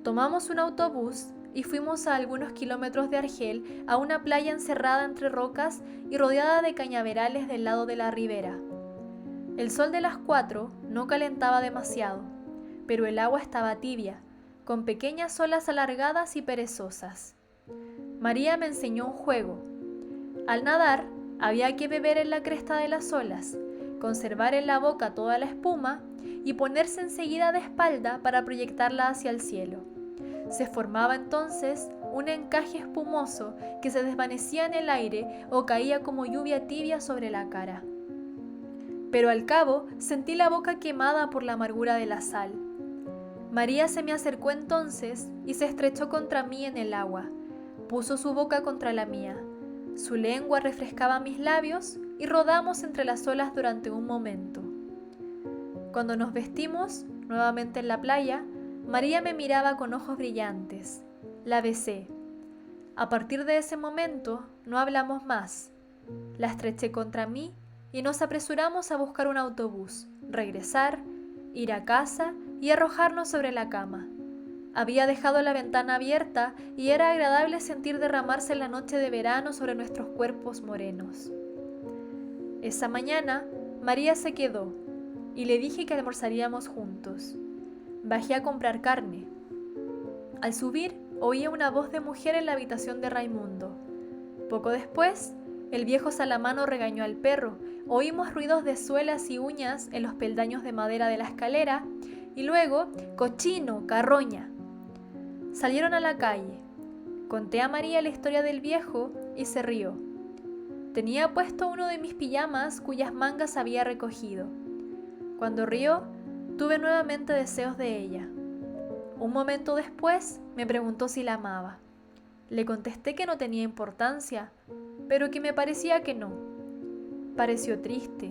Tomamos un autobús y fuimos a algunos kilómetros de Argel a una playa encerrada entre rocas y rodeada de cañaverales del lado de la ribera. El sol de las 4 no calentaba demasiado, pero el agua estaba tibia, con pequeñas olas alargadas y perezosas. María me enseñó un juego. Al nadar, había que beber en la cresta de las olas, conservar en la boca toda la espuma y ponerse enseguida de espalda para proyectarla hacia el cielo. Se formaba entonces un encaje espumoso que se desvanecía en el aire o caía como lluvia tibia sobre la cara. Pero al cabo sentí la boca quemada por la amargura de la sal. María se me acercó entonces y se estrechó contra mí en el agua. Puso su boca contra la mía. Su lengua refrescaba mis labios y rodamos entre las olas durante un momento. Cuando nos vestimos nuevamente en la playa, María me miraba con ojos brillantes. La besé. A partir de ese momento no hablamos más. La estreché contra mí y nos apresuramos a buscar un autobús, regresar, ir a casa y arrojarnos sobre la cama. Había dejado la ventana abierta y era agradable sentir derramarse la noche de verano sobre nuestros cuerpos morenos. Esa mañana, María se quedó y le dije que almorzaríamos juntos. Bajé a comprar carne. Al subir, oía una voz de mujer en la habitación de Raimundo. Poco después, el viejo Salamano regañó al perro. Oímos ruidos de suelas y uñas en los peldaños de madera de la escalera y luego, cochino, carroña. Salieron a la calle. Conté a María la historia del viejo y se rió. Tenía puesto uno de mis pijamas cuyas mangas había recogido. Cuando rió, tuve nuevamente deseos de ella. Un momento después me preguntó si la amaba. Le contesté que no tenía importancia, pero que me parecía que no. Pareció triste,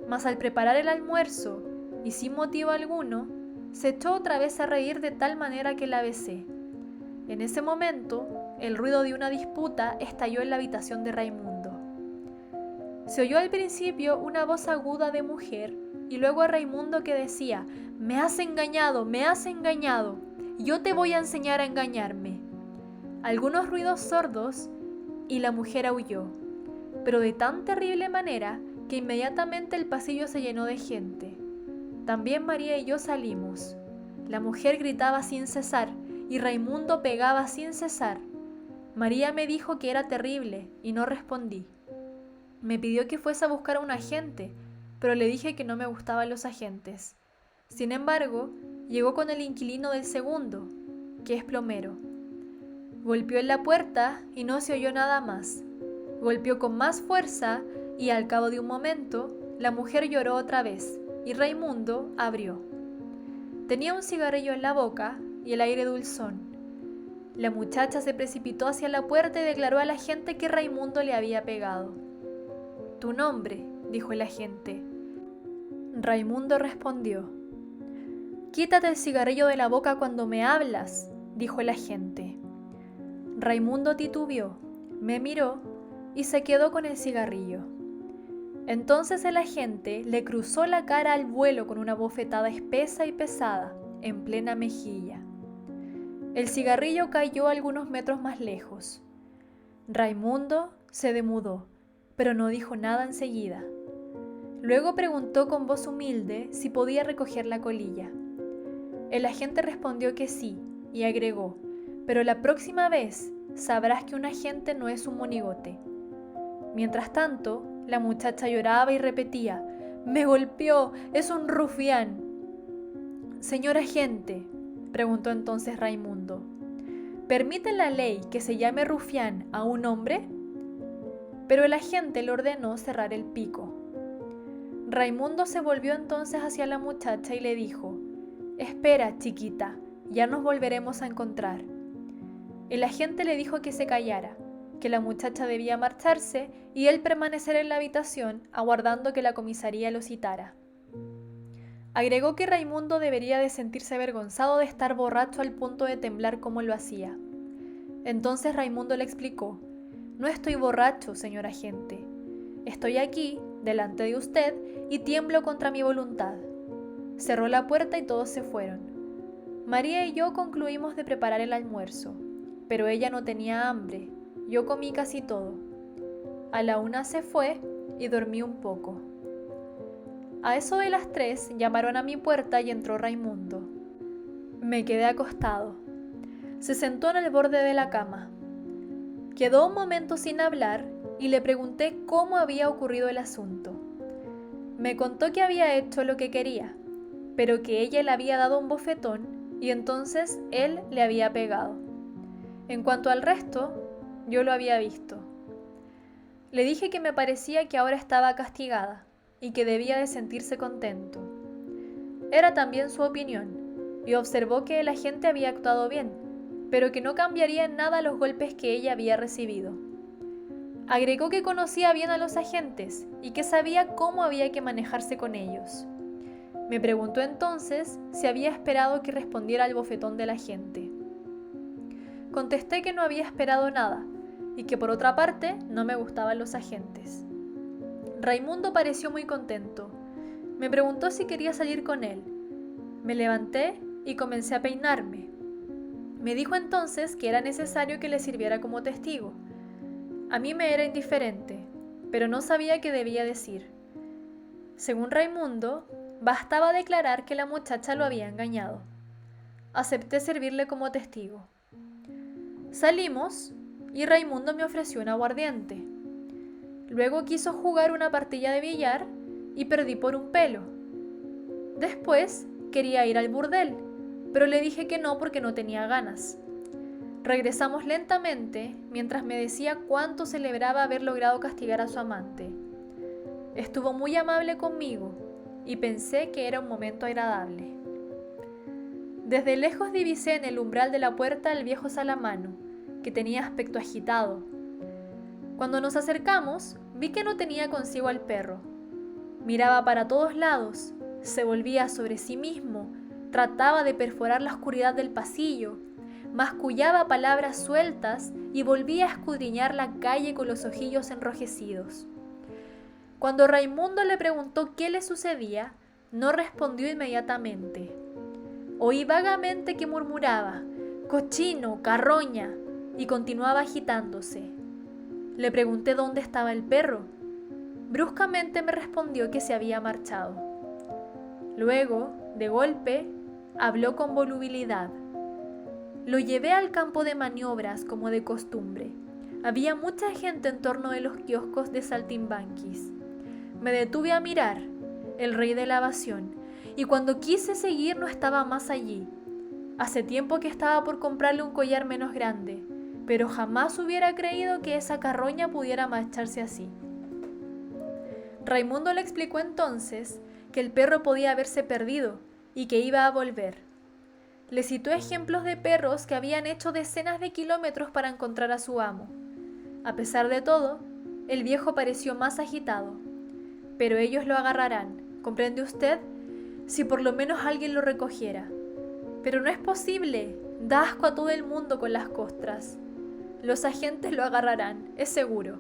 mas al preparar el almuerzo, y sin motivo alguno, se echó otra vez a reír de tal manera que la besé. En ese momento, el ruido de una disputa estalló en la habitación de Raimundo. Se oyó al principio una voz aguda de mujer y luego a Raimundo que decía: «Me has engañado, yo te voy a enseñar a engañarme». Algunos ruidos sordos y la mujer aulló, pero de tan terrible manera que inmediatamente el pasillo se llenó de gente. También María y yo salimos. La mujer gritaba sin cesar y Raimundo pegaba sin cesar. María me dijo que era terrible y no respondí. Me pidió que fuese a buscar a un agente, pero le dije que no me gustaban los agentes. Sin embargo, llegó con el inquilino del segundo, que es plomero. Golpeó en la puerta y no se oyó nada más. Golpeó con más fuerza y al cabo de un momento, la mujer lloró otra vez y Raimundo abrió. Tenía un cigarrillo en la boca y el aire dulzón. La muchacha se precipitó hacia la puerta y declaró a la gente que Raimundo le había pegado. «Tu nombre», dijo el agente. Raimundo respondió. «Quítate el cigarrillo de la boca cuando me hablas», dijo el agente. Raimundo titubeó, me miró y se quedó con el cigarrillo. Entonces el agente le cruzó la cara al vuelo con una bofetada espesa y pesada en plena mejilla. El cigarrillo cayó algunos metros más lejos. Raimundo se demudó, pero no dijo nada enseguida. Luego preguntó con voz humilde si podía recoger la colilla. El agente respondió que sí y agregó: «Pero la próxima vez sabrás que un agente no es un monigote». Mientras tanto, la muchacha lloraba y repetía: «Me golpeó, es un rufián». «Señor agente», preguntó entonces Raimundo, «¿permite la ley que se llame rufián a un hombre?». Pero el agente le ordenó cerrar el pico. Raimundo se volvió entonces hacia la muchacha y le dijo: «Espera, chiquita, ya nos volveremos a encontrar». El agente le dijo que se callara, que la muchacha debía marcharse y él permanecer en la habitación aguardando que la comisaría lo citara. Agregó que Raimundo debería de sentirse avergonzado de estar borracho al punto de temblar como lo hacía. Entonces Raimundo le explicó: «No estoy borracho, señor agente. Estoy aquí, delante de usted, y tiemblo contra mi voluntad». Cerró la puerta y todos se fueron. María y yo concluimos de preparar el almuerzo, pero ella no tenía hambre. Yo comí casi todo. A la 1 se fue y dormí un poco. A eso de las 3 llamaron a mi puerta y entró Raimundo. Me quedé acostado. Se sentó en el borde de la cama. Quedó un momento sin hablar y le pregunté cómo había ocurrido el asunto. Me contó que había hecho lo que quería, pero que ella le había dado un bofetón y entonces él le había pegado. En cuanto al resto, yo lo había visto. Le dije que me parecía que ahora estaba castigada y que debía de sentirse contento. Era también su opinión y observó que el agente había actuado bien, pero que no cambiaría en nada los golpes que ella había recibido. Agregó que conocía bien a los agentes y que sabía cómo había que manejarse con ellos. Me preguntó entonces si había esperado que respondiera al bofetón del agente. Contesté que no había esperado nada y que por otra parte no me gustaban los agentes. Raimundo pareció muy contento. Me preguntó si quería salir con él. Me levanté y comencé a peinarme. Me dijo entonces que era necesario que le sirviera como testigo. A mí me era indiferente, pero no sabía qué debía decir. Según Raimundo, bastaba declarar que la muchacha lo había engañado. Acepté servirle como testigo. Salimos y Raimundo me ofreció un aguardiente. Luego quiso jugar una partida de billar y perdí por un pelo. Después quería ir al burdel, pero le dije que no porque no tenía ganas. Regresamos lentamente mientras me decía cuánto celebraba haber logrado castigar a su amante. Estuvo muy amable conmigo y pensé que era un momento agradable. Desde lejos divisé en el umbral de la puerta al viejo Salamano, que tenía aspecto agitado. Cuando nos acercamos, vi que no tenía consigo al perro. Miraba para todos lados, se volvía sobre sí mismo, trataba de perforar la oscuridad del pasillo, mascullaba palabras sueltas y volvía a escudriñar la calle con los ojillos enrojecidos. Cuando Raimundo le preguntó qué le sucedía, no respondió inmediatamente. Oí vagamente que murmuraba, «cochino, carroña», y continuaba agitándose. Le pregunté dónde estaba el perro. Bruscamente me respondió que se había marchado. Luego, de golpe, habló con volubilidad. Lo llevé al campo de maniobras como de costumbre. Había mucha gente en torno de los kioscos de saltimbanquis. Me detuve a mirar, el rey de la evasión, y cuando quise seguir no estaba más allí. Hace tiempo que estaba por comprarle un collar menos grande, pero jamás hubiera creído que esa carroña pudiera marcharse así. Raimundo le explicó entonces que el perro podía haberse perdido y que iba a volver. Le citó ejemplos de perros que habían hecho decenas de kilómetros para encontrar a su amo. A pesar de todo, el viejo pareció más agitado. Pero ellos lo agarrarán, ¿comprende usted? Si por lo menos alguien lo recogiera. Pero no es posible, da asco a todo el mundo con las costras. Los agentes lo agarrarán, es seguro.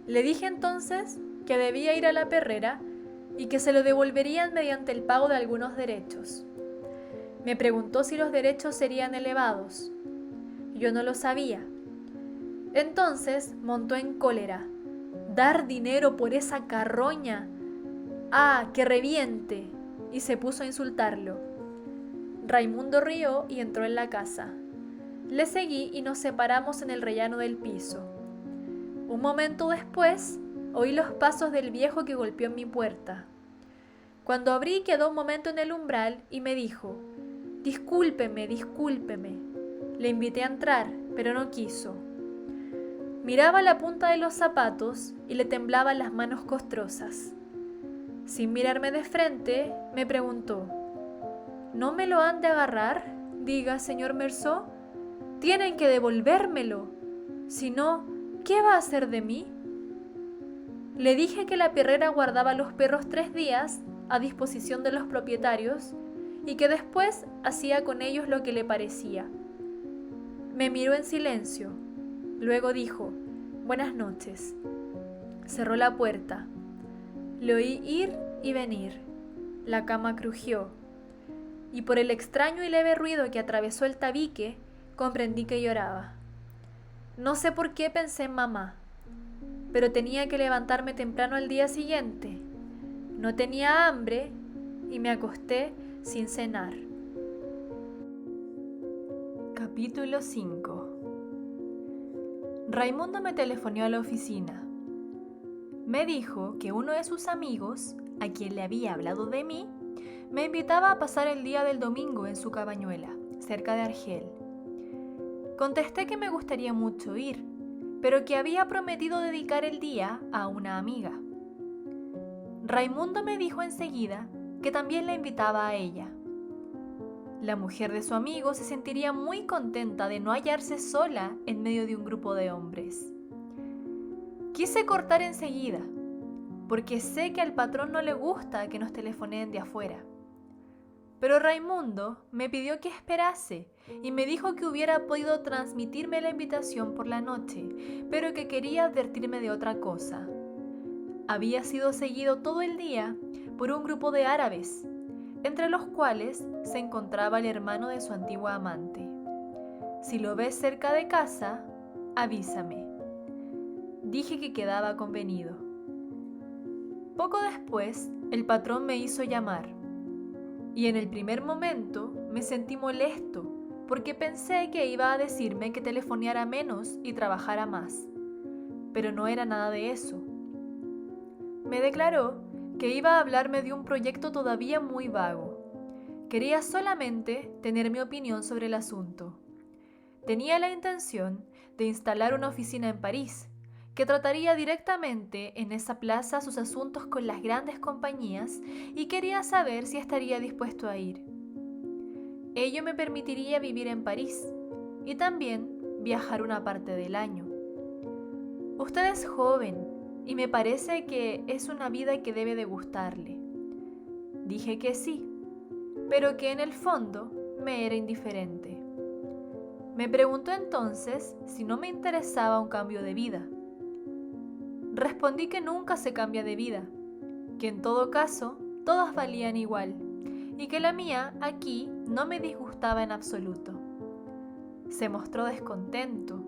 Le dije entonces que debía ir a la perrera y que se lo devolverían mediante el pago de algunos derechos. Me preguntó si los derechos serían elevados. Yo no lo sabía. Entonces montó en cólera. ¿Dar dinero por esa carroña? ¡Ah, que reviente! Y se puso a insultarlo. Raimundo rió y entró en la casa. Le seguí y nos separamos en el rellano del piso. Un momento después, oí los pasos del viejo que golpeó en mi puerta. Cuando abrí, quedó un momento en el umbral y me dijo, «Discúlpeme, discúlpeme». Le invité a entrar, pero no quiso. Miraba la punta de los zapatos y le temblaban las manos costrosas. Sin mirarme de frente, me preguntó, «¿No me lo han de agarrar? Diga, señor Meursault. Tienen que devolvérmelo. Si no, ¿qué va a hacer de mí?» Le dije que la perrera guardaba los perros 3 días a disposición de los propietarios y que después hacía con ellos lo que le parecía. Me miró en silencio. Luego dijo, «Buenas noches». Cerró la puerta. Le oí ir y venir. La cama crujió. Y por el extraño y leve ruido que atravesó el tabique, comprendí que lloraba. No sé por qué pensé en mamá, pero tenía que levantarme temprano al día siguiente. No tenía hambre y me acosté sin cenar. Capítulo 5. Raimundo me telefoneó a la oficina. Me dijo que uno de sus amigos, a quien le había hablado de mí, me invitaba a pasar el día del domingo en su cabañuela, cerca de Argel. Contesté que me gustaría mucho ir, pero que había prometido dedicar el día a una amiga. Raimundo me dijo enseguida que también la invitaba a ella. La mujer de su amigo se sentiría muy contenta de no hallarse sola en medio de un grupo de hombres. Quise cortar enseguida, porque sé que al patrón no le gusta que nos telefoneen de afuera. Pero Raimundo me pidió que esperase y me dijo que hubiera podido transmitirme la invitación por la noche, pero que quería advertirme de otra cosa. Había sido seguido todo el día por un grupo de árabes, entre los cuales se encontraba el hermano de su antigua amante. Si lo ves cerca de casa, avísame. Dije que quedaba convenido. Poco después, el patrón me hizo llamar, y en el primer momento me sentí molesto porque pensé que iba a decirme que telefoneara menos y trabajara más, pero no era nada de eso. Me declaró que iba a hablarme de un proyecto todavía muy vago. Quería solamente tener mi opinión sobre el asunto. Tenía la intención de instalar una oficina en París, que trataría directamente en esa plaza sus asuntos con las grandes compañías y quería saber si estaría dispuesto a ir. Ello me permitiría vivir en París y también viajar una parte del año. Usted es joven y me parece que es una vida que debe de gustarle. Dije que sí, pero que en el fondo me era indiferente. Me preguntó entonces si no me interesaba un cambio de vida. Respondí que nunca se cambia de vida, que en todo caso todas valían igual y que la mía aquí no me disgustaba en absoluto. Se mostró descontento.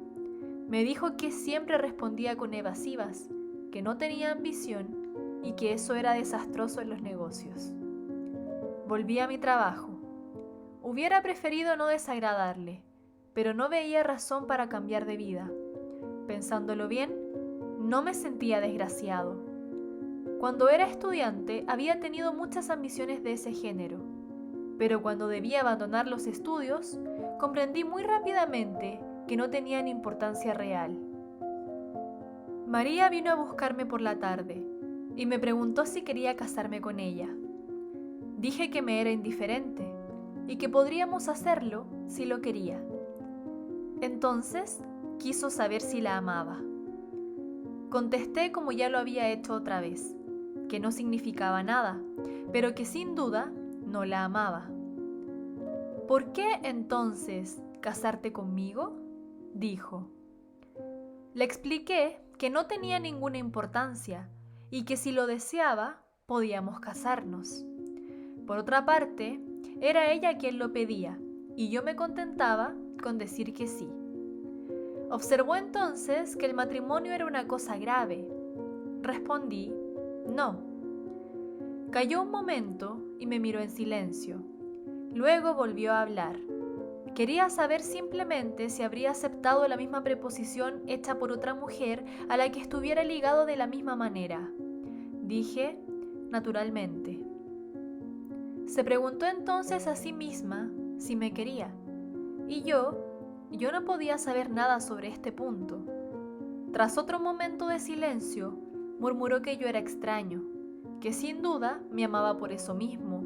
Me dijo que siempre respondía con evasivas, que no tenía ambición y que eso era desastroso en los negocios. Volví a mi trabajo. Hubiera preferido no desagradarle, pero no veía razón para cambiar de vida. Pensándolo bien, no me sentía desgraciado. Cuando era estudiante había tenido muchas ambiciones de ese género, pero cuando debía abandonar los estudios, comprendí muy rápidamente que no tenían importancia real. María vino a buscarme por la tarde y me preguntó si quería casarme con ella. Dije que me era indiferente y que podríamos hacerlo si lo quería. Entonces quiso saber si la amaba. Contesté como ya lo había hecho otra vez, que no significaba nada, pero que sin duda no la amaba. ¿Por qué entonces casarte conmigo?, dijo. Le expliqué que no tenía ninguna importancia y que si lo deseaba podíamos casarnos. Por otra parte, era ella quien lo pedía y yo me contentaba con decir que sí. Observó entonces que el matrimonio era una cosa grave. Respondí, no. Calló un momento y me miró en silencio. Luego volvió a hablar. Quería saber simplemente si habría aceptado la misma preposición hecha por otra mujer a la que estuviera ligado de la misma manera. Dije, naturalmente. Se preguntó entonces a sí misma si me quería, y yo no podía saber nada sobre este punto. Tras otro momento de silencio, murmuró que yo era extraño, que sin duda me amaba por eso mismo,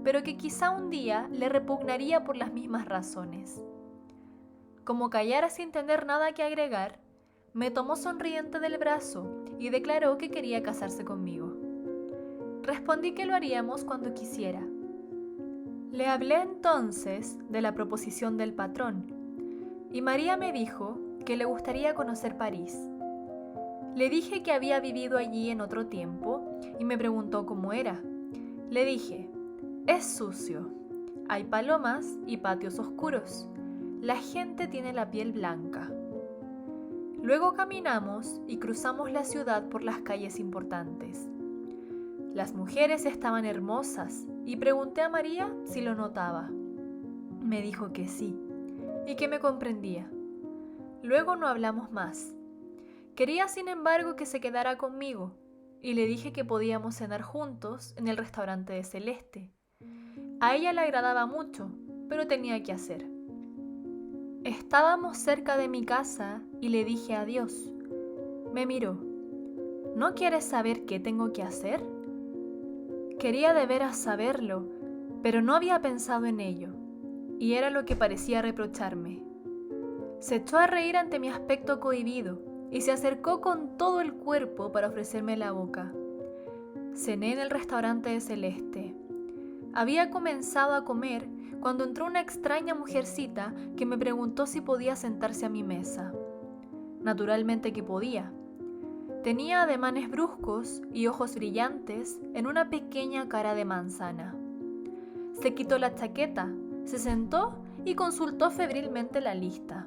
pero que quizá un día le repugnaría por las mismas razones. Como callara sin tener nada que agregar, me tomó sonriente del brazo y declaró que quería casarse conmigo. Respondí que lo haríamos cuando quisiera. Le hablé entonces de la proposición del patrón, y María me dijo que le gustaría conocer París. Le dije que había vivido allí en otro tiempo y me preguntó cómo era. Le dije, es sucio, hay palomas y patios oscuros, la gente tiene la piel blanca. Luego caminamos y cruzamos la ciudad por las calles importantes. Las mujeres estaban hermosas y pregunté a María si lo notaba. Me dijo que sí. y que me comprendía. Luego no hablamos más. Quería, sin embargo, que se quedara conmigo, y le dije que podíamos cenar juntos en el restaurante de Celeste. A ella le agradaba mucho, pero tenía que hacer. Estábamos cerca de mi casa y le dije adiós. Me miró. ¿No quieres saber qué tengo que hacer? Quería de veras saberlo, pero no había pensado en ello, y era lo que parecía reprocharme. Se echó a reír ante mi aspecto cohibido y se acercó con todo el cuerpo para ofrecerme la boca. Cené en el restaurante de Celeste. Había comenzado a comer cuando entró una extraña mujercita que me preguntó si podía sentarse a mi mesa. Naturalmente que podía. Tenía ademanes bruscos y ojos brillantes en una pequeña cara de manzana. Se quitó la chaqueta, se sentó y consultó febrilmente la lista.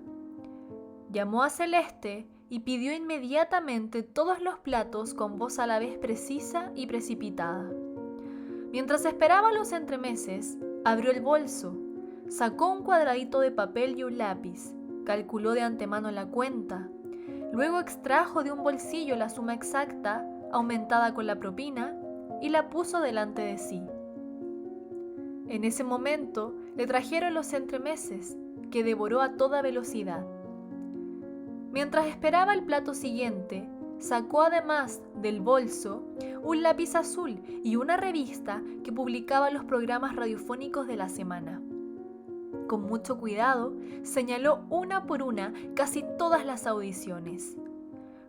Llamó a Celeste y pidió inmediatamente todos los platos con voz a la vez precisa y precipitada. Mientras esperaba los entremeses, abrió el bolso, sacó un cuadradito de papel y un lápiz, calculó de antemano la cuenta, luego extrajo de un bolsillo la suma exacta, aumentada con la propina, y la puso delante de sí. En ese momento le trajeron los entremeses, que devoró a toda velocidad. Mientras esperaba el plato siguiente, sacó además del bolso un lápiz azul y una revista que publicaba los programas radiofónicos de la semana. Con mucho cuidado, señaló una por una casi todas las audiciones.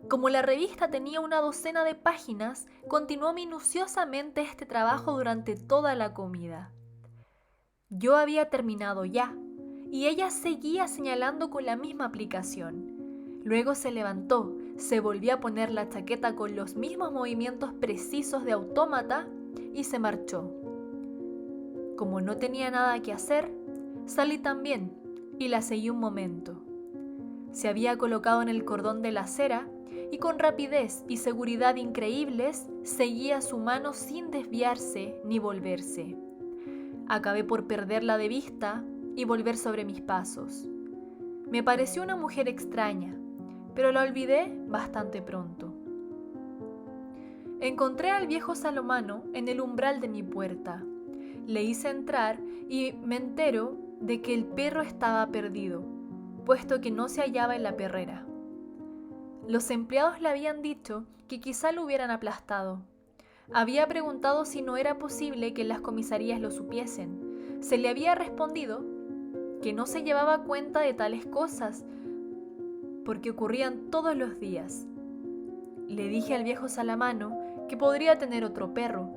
Como la revista tenía una docena de páginas, continuó minuciosamente este trabajo durante toda la comida. Yo había terminado ya, y ella seguía señalando con la misma aplicación. Luego se levantó, se volvió a poner la chaqueta con los mismos movimientos precisos de autómata y se marchó. Como no tenía nada que hacer, salí también y la seguí un momento. Se había colocado en el cordón de la acera y con rapidez y seguridad increíbles seguía su mano sin desviarse ni volverse. Acabé por perderla de vista y volver sobre mis pasos. Me pareció una mujer extraña, pero la olvidé bastante pronto. Encontré al viejo Salomano en el umbral de mi puerta. Le hice entrar y me entero de que el perro estaba perdido, puesto que no se hallaba en la perrera. Los empleados le habían dicho que quizá lo hubieran aplastado. Había preguntado si no era posible que las comisarías lo supiesen. Se le había respondido que no se llevaba cuenta de tales cosas, porque ocurrían todos los días. Le dije al viejo Salamano que podría tener otro perro,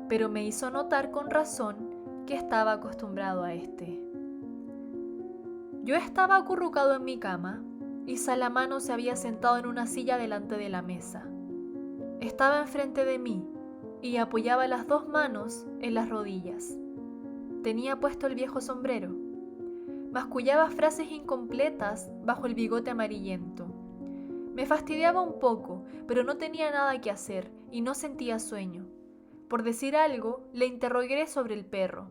pero me hizo notar con razón que estaba acostumbrado a este. Yo estaba acurrucado en mi cama y Salamano se había sentado en una silla delante de la mesa. Estaba enfrente de mí y apoyaba las dos manos en las rodillas. Tenía puesto el viejo sombrero. Mascullaba frases incompletas bajo el bigote amarillento. Me fastidiaba un poco, pero no tenía nada que hacer y no sentía sueño. Por decir algo, le interrogué sobre el perro.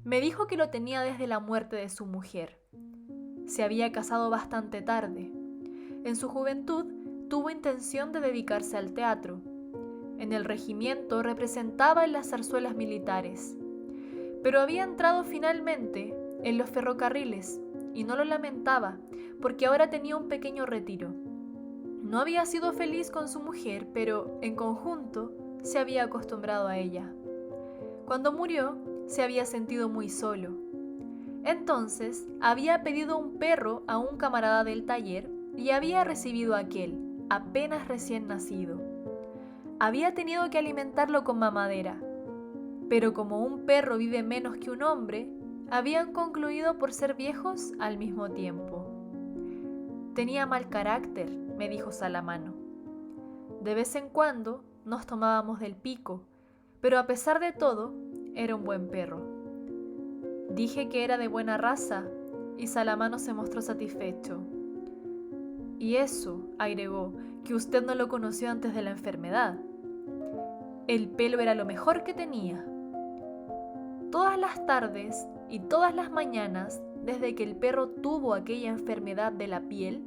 Me dijo que lo tenía desde la muerte de su mujer. Se había casado bastante tarde. En su juventud tuvo intención de dedicarse al teatro. En el regimiento representaba en las zarzuelas militares, pero había entrado finalmente en los ferrocarriles y no lo lamentaba porque ahora tenía un pequeño retiro. No había sido feliz con su mujer, pero en conjunto se había acostumbrado a ella. Cuando murió, se había sentido muy solo. Entonces había pedido un perro a un camarada del taller y había recibido aquel, apenas recién nacido. Había tenido que alimentarlo con mamadera, pero como un perro vive menos que un hombre, habían concluido por ser viejos al mismo tiempo. Tenía mal carácter, me dijo Salamano. De vez en cuando nos tomábamos del pico, pero a pesar de todo, era un buen perro. Dije que era de buena raza y Salamano se mostró satisfecho. Y eso, agregó, que usted no lo conoció antes de la enfermedad. El pelo era lo mejor que tenía. Todas las tardes y todas las mañanas desde que el perro tuvo aquella enfermedad de la piel,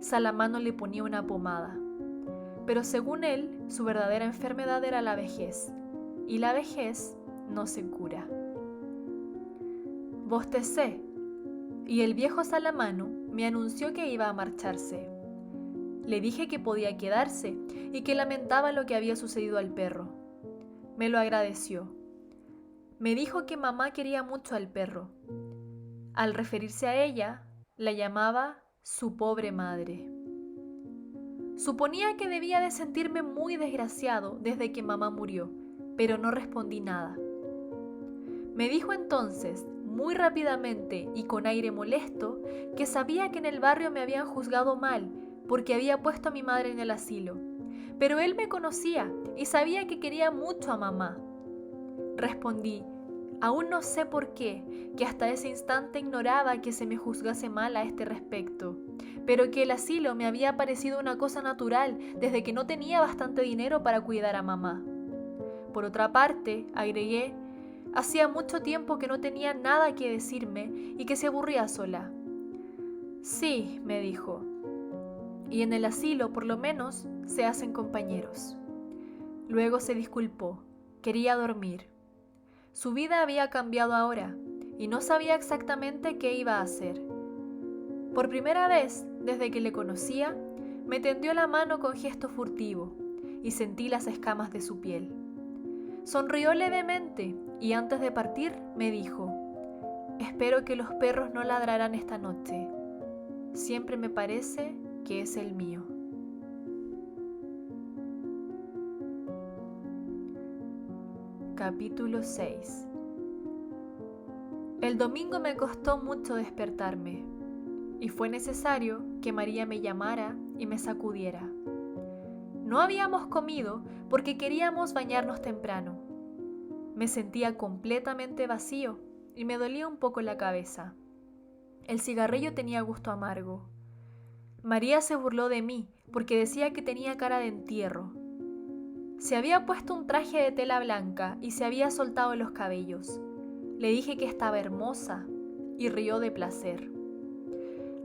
Salamano le ponía una pomada. Pero según él, su verdadera enfermedad era la vejez, y la vejez no se cura. Bostecé, y el viejo Salamano me anunció que iba a marcharse. Le dije que podía quedarse y que lamentaba lo que había sucedido al perro. Me lo agradeció. Me dijo que mamá quería mucho al perro. Al referirse a ella, la llamaba su pobre madre. Suponía que debía de sentirme muy desgraciado desde que mamá murió, pero no respondí nada. Me dijo entonces, muy rápidamente y con aire molesto, que sabía que en el barrio me habían juzgado mal porque había puesto a mi madre en el asilo, pero él me conocía y sabía que quería mucho a mamá. Respondí, aún no sé por qué, que hasta ese instante ignoraba que se me juzgase mal a este respecto, pero que el asilo me había parecido una cosa natural desde que no tenía bastante dinero para cuidar a mamá. Por otra parte, agregué, hacía mucho tiempo que no tenía nada que decirme y que se aburría sola. Sí, me dijo, y en el asilo por lo menos se hacen compañeros. Luego se disculpó, quería dormir. Su vida había cambiado ahora y no sabía exactamente qué iba a hacer. Por primera vez, desde que le conocía, me tendió la mano con gesto furtivo y sentí las escamas de su piel. Sonrió levemente y antes de partir me dijo, espero que los perros no ladrarán esta noche. Siempre me parece que es el mío. Capítulo 6. El domingo me costó mucho despertarme y fue necesario que María me llamara y me sacudiera. No habíamos comido porque queríamos bañarnos temprano. Me sentía completamente vacío y me dolía un poco la cabeza. El cigarrillo tenía gusto amargo. María se burló de mí porque decía que tenía cara de entierro. Se había puesto un traje de tela blanca y se había soltado los cabellos. Le dije que estaba hermosa y rió de placer.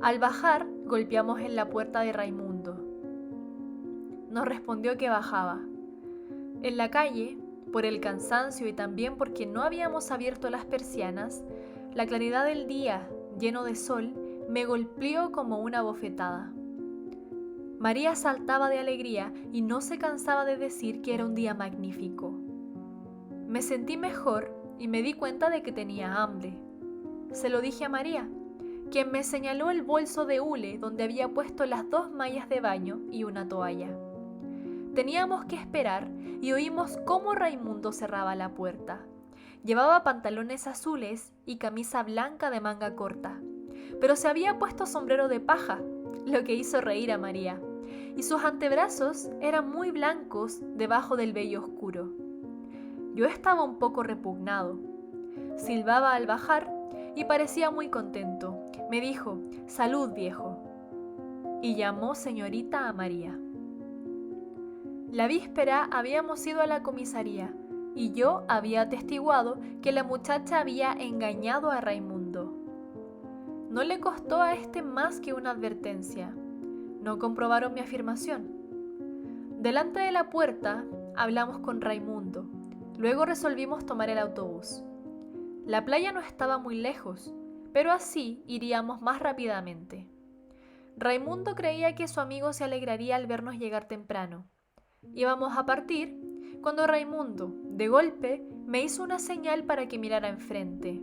Al bajar, golpeamos en la puerta de Raimundo. Nos respondió que bajaba. En la calle, por el cansancio y también porque no habíamos abierto las persianas, la claridad del día, lleno de sol, me golpeó como una bofetada. María saltaba de alegría y no se cansaba de decir que era un día magnífico. Me sentí mejor y me di cuenta de que tenía hambre. Se lo dije a María, quien me señaló el bolso de hule donde había puesto las 2 mallas de baño y una toalla. Teníamos que esperar y oímos cómo Raimundo cerraba la puerta. Llevaba pantalones azules y camisa blanca de manga corta, pero se había puesto sombrero de paja, lo que hizo reír a María, y sus antebrazos eran muy blancos debajo del vello oscuro. Yo estaba un poco repugnado. Silbaba al bajar y parecía muy contento. Me dijo, «Salud, viejo», y llamó señorita a María. La víspera habíamos ido a la comisaría y yo había atestiguado que la muchacha había engañado a Raimundo. No le costó a este más que una advertencia. No comprobaron mi afirmación. Delante de la puerta hablamos con Raimundo. Luego resolvimos tomar el autobús. La playa no estaba muy lejos, pero así iríamos más rápidamente. Raimundo creía que su amigo se alegraría al vernos llegar temprano. Íbamos a partir cuando Raimundo, de golpe, me hizo una señal para que mirara enfrente.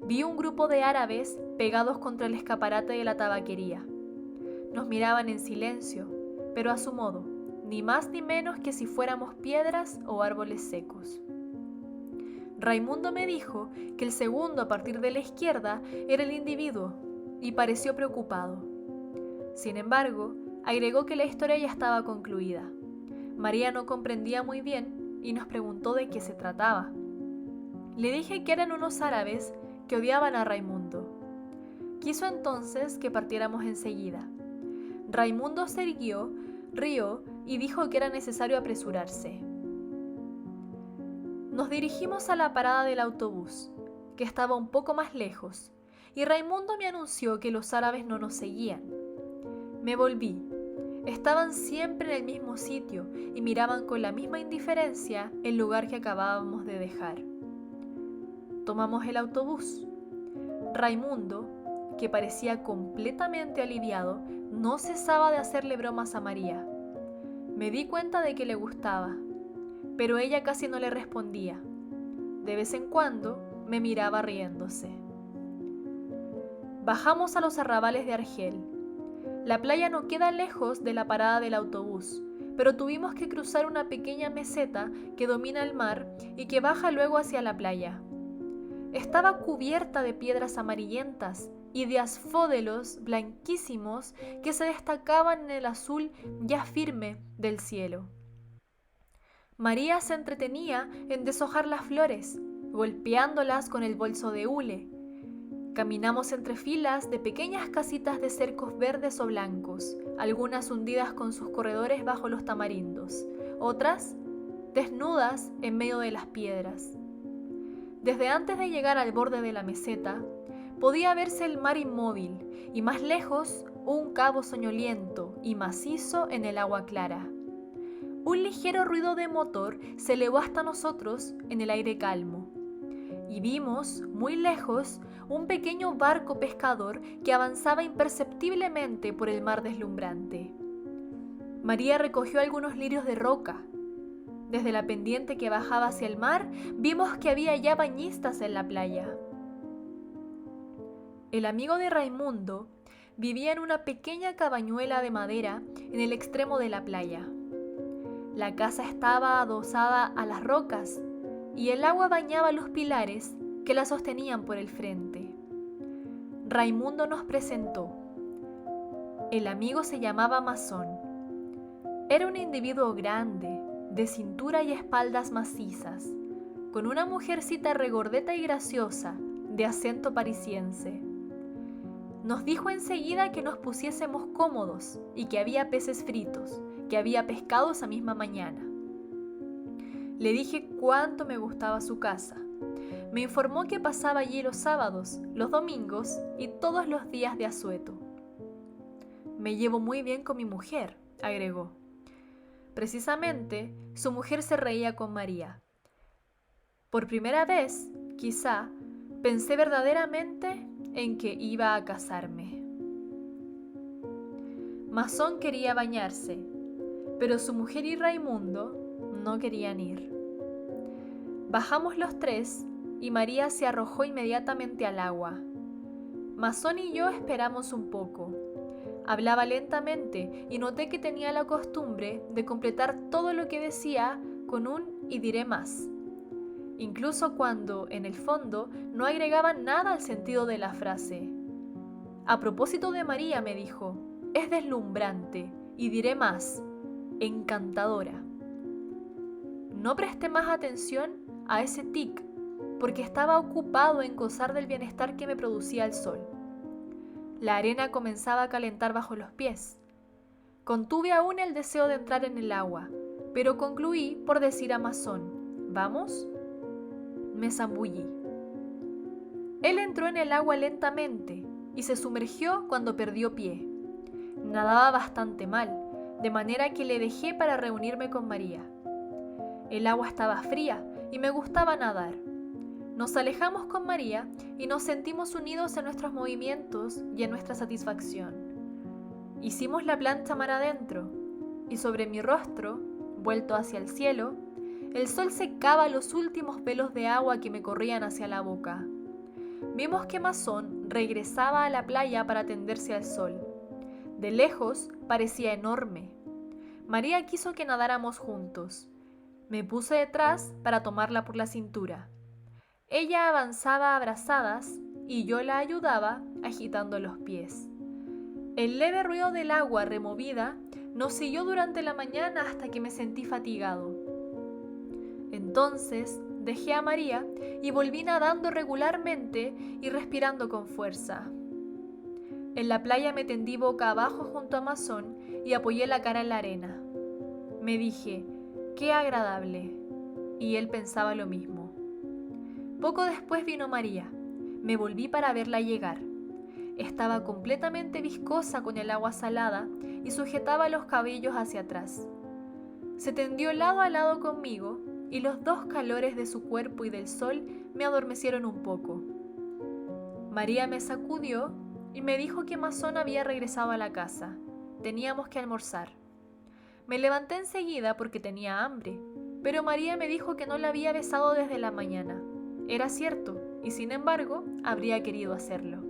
Vi un grupo de árabes pegados contra el escaparate de la tabaquería. Nos miraban en silencio, pero a su modo, ni más ni menos que si fuéramos piedras o árboles secos. Raimundo me dijo que el segundo a partir de la izquierda era el individuo y pareció preocupado. Sin embargo, agregó que la historia ya estaba concluida. María no comprendía muy bien y nos preguntó de qué se trataba. Le dije que eran unos árabes que odiaban a Raimundo. Quiso entonces que partiéramos enseguida. Raimundo se irguió, rió y dijo que era necesario apresurarse. Nos dirigimos a la parada del autobús, que estaba un poco más lejos, y Raimundo me anunció que los árabes no nos seguían. Me volví. Estaban siempre en el mismo sitio y miraban con la misma indiferencia el lugar que acabábamos de dejar. Tomamos el autobús. Raimundo, que parecía completamente aliviado, no cesaba de hacerle bromas a María. Me di cuenta de que le gustaba, pero ella casi no le respondía. De vez en cuando me miraba riéndose. Bajamos a los arrabales de Argel. La playa no queda lejos de la parada del autobús, pero tuvimos que cruzar una pequeña meseta que domina el mar y que baja luego hacia la playa. Estaba cubierta de piedras amarillentas y de asfódelos blanquísimos que se destacaban en el azul ya firme del cielo. María se entretenía en deshojar las flores, golpeándolas con el bolso de hule. Caminamos entre filas de pequeñas casitas de cercos verdes o blancos, algunas hundidas con sus corredores bajo los tamarindos, otras desnudas en medio de las piedras. Desde antes de llegar al borde de la meseta, podía verse el mar inmóvil y más lejos un cabo soñoliento y macizo en el agua clara. Un ligero ruido de motor se elevó hasta nosotros en el aire calmo y vimos, muy lejos, un pequeño barco pescador que avanzaba imperceptiblemente por el mar deslumbrante. María recogió algunos lirios de roca. Desde la pendiente que bajaba hacia el mar, vimos que había ya bañistas en la playa. El amigo de Raimundo vivía en una pequeña cabañuela de madera en el extremo de la playa. La casa estaba adosada a las rocas y el agua bañaba los pilares que la sostenían por el frente. Raimundo nos presentó. El amigo se llamaba Masón. Era un individuo grande, de cintura y espaldas macizas, con una mujercita regordeta y graciosa, de acento parisiense. Nos dijo enseguida que nos pusiésemos cómodos y que había peces fritos, que había pescado esa misma mañana. Le dije cuánto me gustaba su casa. Me informó que pasaba allí los sábados, los domingos y todos los días de asueto. Me llevo muy bien con mi mujer, agregó. Precisamente, su mujer se reía con María. Por primera vez, quizá, pensé verdaderamente en que iba a casarme. Masón quería bañarse, pero su mujer y Raimundo no querían ir. Bajamos los tres y María se arrojó inmediatamente al agua. Masón y yo esperamos un poco. Hablaba lentamente y noté que tenía la costumbre de completar todo lo que decía con un "y diré más", incluso cuando, en el fondo, no agregaba nada al sentido de la frase. A propósito de María, me dijo, es deslumbrante, y diré más, encantadora. No presté más atención a ese tic, porque estaba ocupado en gozar del bienestar que me producía el sol. La arena comenzaba a calentar bajo los pies. Contuve aún el deseo de entrar en el agua, pero concluí por decir a Masón, ¿vamos? Me zambullí. Él entró en el agua lentamente y se sumergió cuando perdió pie. Nadaba bastante mal, de manera que le dejé para reunirme con María. El agua estaba fría y me gustaba nadar. Nos alejamos con María y nos sentimos unidos en nuestros movimientos y en nuestra satisfacción. Hicimos la plancha mar adentro y sobre mi rostro, vuelto hacia el cielo, el sol secaba los últimos velos de agua que me corrían hacia la boca. Vimos que Masón regresaba a la playa para tenderse al sol. De lejos parecía enorme. María quiso que nadáramos juntos. Me puse detrás para tomarla por la cintura. Ella avanzaba a brazadas y yo la ayudaba agitando los pies. El leve ruido del agua removida nos siguió durante la mañana hasta que me sentí fatigado. Entonces dejé a María y volví nadando regularmente y respirando con fuerza. En la playa me tendí boca abajo junto a Masón y apoyé la cara en la arena. Me dije, qué agradable, y él pensaba lo mismo. Poco después vino María. Me volví para verla llegar. Estaba completamente viscosa con el agua salada y sujetaba los cabellos hacia atrás. Se tendió lado a lado conmigo y los dos calores de su cuerpo y del sol me adormecieron un poco. María me sacudió y me dijo que Masón había regresado a la casa. Teníamos que almorzar. Me levanté enseguida porque tenía hambre, pero María me dijo que no la había besado desde la mañana. Era cierto, y sin embargo, habría querido hacerlo.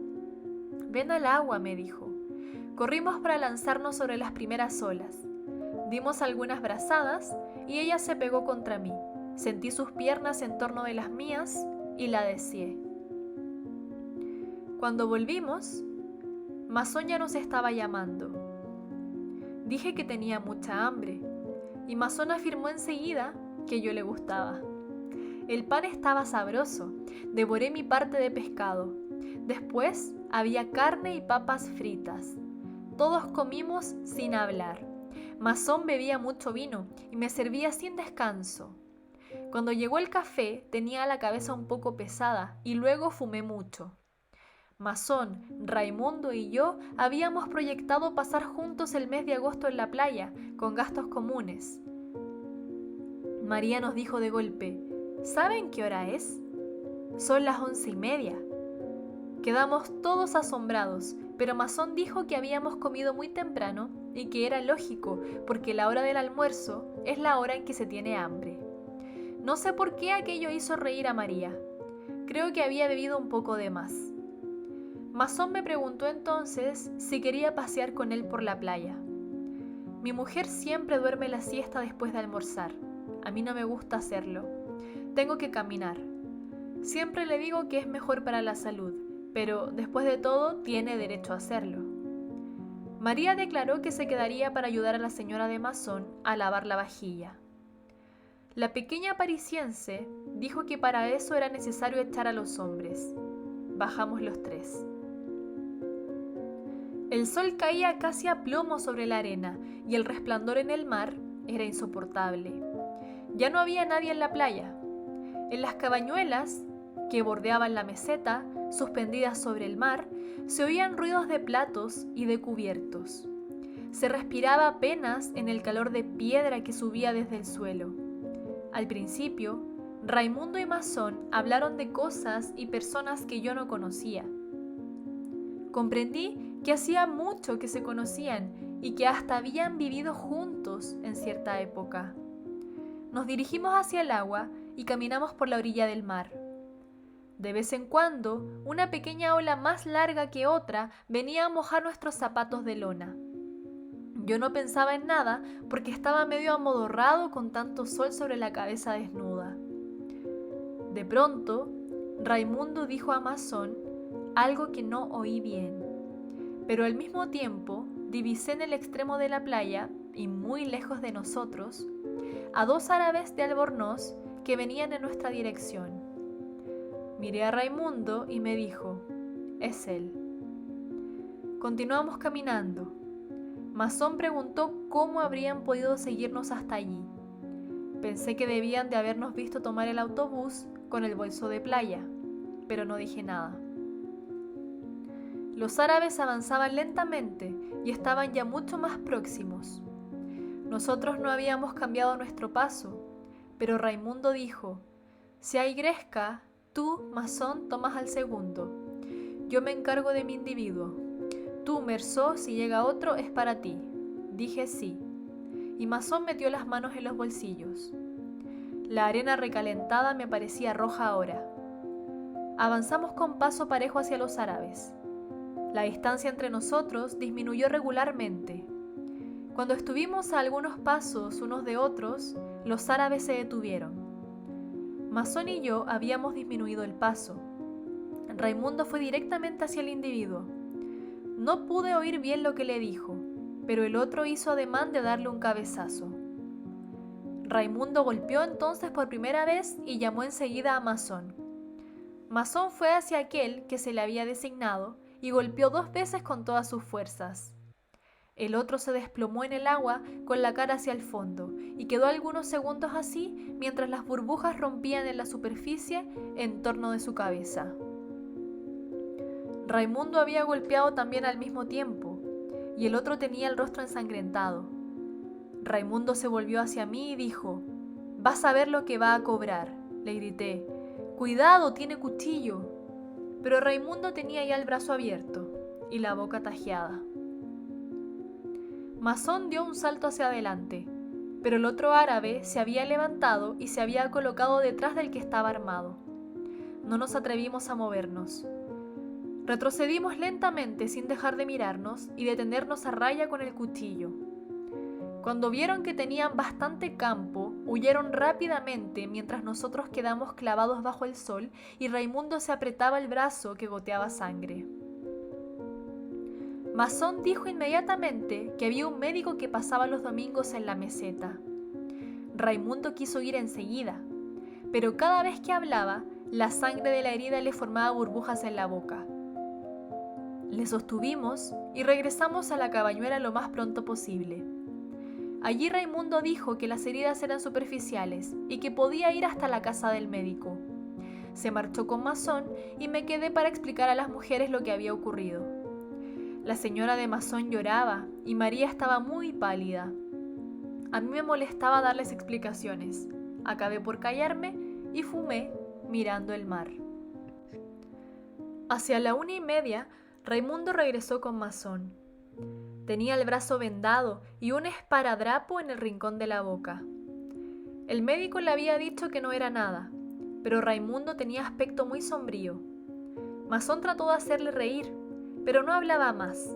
«Ven al agua», me dijo. Corrimos para lanzarnos sobre las primeras olas. Dimos algunas brazadas y ella se pegó contra mí. Sentí sus piernas en torno de las mías y la deseé. Cuando volvimos, Masón ya nos estaba llamando. Dije que tenía mucha hambre y Masón afirmó enseguida que yo le gustaba. El pan estaba sabroso, devoré mi parte de pescado. Después había carne y papas fritas. Todos comimos sin hablar. Masón bebía mucho vino y me servía sin descanso. Cuando llegó el café tenía la cabeza un poco pesada y luego fumé mucho. Masón, Raimundo y yo habíamos proyectado pasar juntos el mes de agosto en la playa, con gastos comunes. María nos dijo de golpe: «¿Saben qué hora es? Son las 11:30». Quedamos todos asombrados, pero Masón dijo que habíamos comido muy temprano y que era lógico, porque la hora del almuerzo es la hora en que se tiene hambre. No sé por qué aquello hizo reír a María. Creo que había bebido un poco de más. Masón me preguntó entonces si quería pasear con él por la playa. Mi mujer siempre duerme la siesta después de almorzar. A mí no me gusta hacerlo. Tengo que caminar. Siempre le digo que es mejor para la salud, pero después de todo tiene derecho a hacerlo. María declaró que se quedaría para ayudar a la señora de Masón a lavar la vajilla. La pequeña parisiense dijo que para eso era necesario echar a los hombres. Bajamos los tres. El sol caía casi a plomo sobre la arena y el resplandor en el mar era insoportable. Ya no había nadie en la playa. En las cabañuelas que bordeaban la meseta, suspendidas sobre el mar, se oían ruidos de platos y de cubiertos. Se respiraba apenas en el calor de piedra que subía desde el suelo. Al principio, Raimundo y Masón hablaron de cosas y personas que yo no conocía. Comprendí que hacía mucho que se conocían y que hasta habían vivido juntos en cierta época. Nos dirigimos hacia el agua y caminamos por la orilla del mar. De vez en cuando, una pequeña ola más larga que otra venía a mojar nuestros zapatos de lona. Yo no pensaba en nada porque estaba medio amodorrado con tanto sol sobre la cabeza desnuda. De pronto, Raimundo dijo a Masón algo que no oí bien, pero al mismo tiempo divisé en el extremo de la playa, y muy lejos de nosotros, a dos árabes de albornoz que venían en nuestra dirección. Miré a Raimundo y me dijo: «Es él». Continuamos caminando. Masón preguntó cómo habrían podido seguirnos hasta allí. Pensé que debían de habernos visto tomar el autobús con el bolso de playa, pero no dije nada. Los árabes avanzaban lentamente y estaban ya mucho más próximos. Nosotros no habíamos cambiado nuestro paso, pero Raimundo dijo: «Si hay gresca, tú, Masón, tomas al segundo. Yo me encargo de mi individuo. Tú, Mersó, si llega otro, es para ti». Dije sí, y Masón metió las manos en los bolsillos. La arena recalentada me parecía roja ahora. Avanzamos con paso parejo hacia los árabes. La distancia entre nosotros disminuyó regularmente. Cuando estuvimos a algunos pasos unos de otros, los árabes se detuvieron. Masón y yo habíamos disminuido el paso. Raimundo fue directamente hacia el individuo. No pude oír bien lo que le dijo, pero el otro hizo ademán de darle un cabezazo. Raimundo golpeó entonces por primera vez y llamó enseguida a Masón. Masón fue hacia aquel que se le había designado y golpeó 2 veces con todas sus fuerzas. El otro se desplomó en el agua con la cara hacia el fondo y quedó algunos segundos así mientras las burbujas rompían en la superficie en torno de su cabeza. Raimundo había golpeado también al mismo tiempo, y el otro tenía el rostro ensangrentado. Raimundo se volvió hacia mí y dijo: «Vas a ver lo que va a cobrar», le grité. «¡Cuidado, tiene cuchillo!». Pero Raimundo tenía ya el brazo abierto y la boca tajeada. Masón dio un salto hacia adelante, pero el otro árabe se había levantado y se había colocado detrás del que estaba armado. No nos atrevimos a movernos. Retrocedimos lentamente sin dejar de mirarnos y de tenernos a raya con el cuchillo. Cuando vieron que tenían bastante campo, huyeron rápidamente mientras nosotros quedamos clavados bajo el sol y Raimundo se apretaba el brazo que goteaba sangre. Masón dijo inmediatamente que había un médico que pasaba los domingos en la meseta. Raimundo quiso ir enseguida, pero cada vez que hablaba, la sangre de la herida le formaba burbujas en la boca. Le sostuvimos y regresamos a la cabañuela lo más pronto posible. Allí Raimundo dijo que las heridas eran superficiales y que podía ir hasta la casa del médico. Se marchó con Masón y me quedé para explicar a las mujeres lo que había ocurrido. La señora de Masón lloraba y María estaba muy pálida. A mí me molestaba darles explicaciones. Acabé por callarme y fumé mirando el mar. Hacia la 1:30, Raimundo regresó con Masón. Tenía el brazo vendado y un esparadrapo en el rincón de la boca. El médico le había dicho que no era nada, pero Raimundo tenía aspecto muy sombrío. Masón trató de hacerle reír, pero no hablaba más.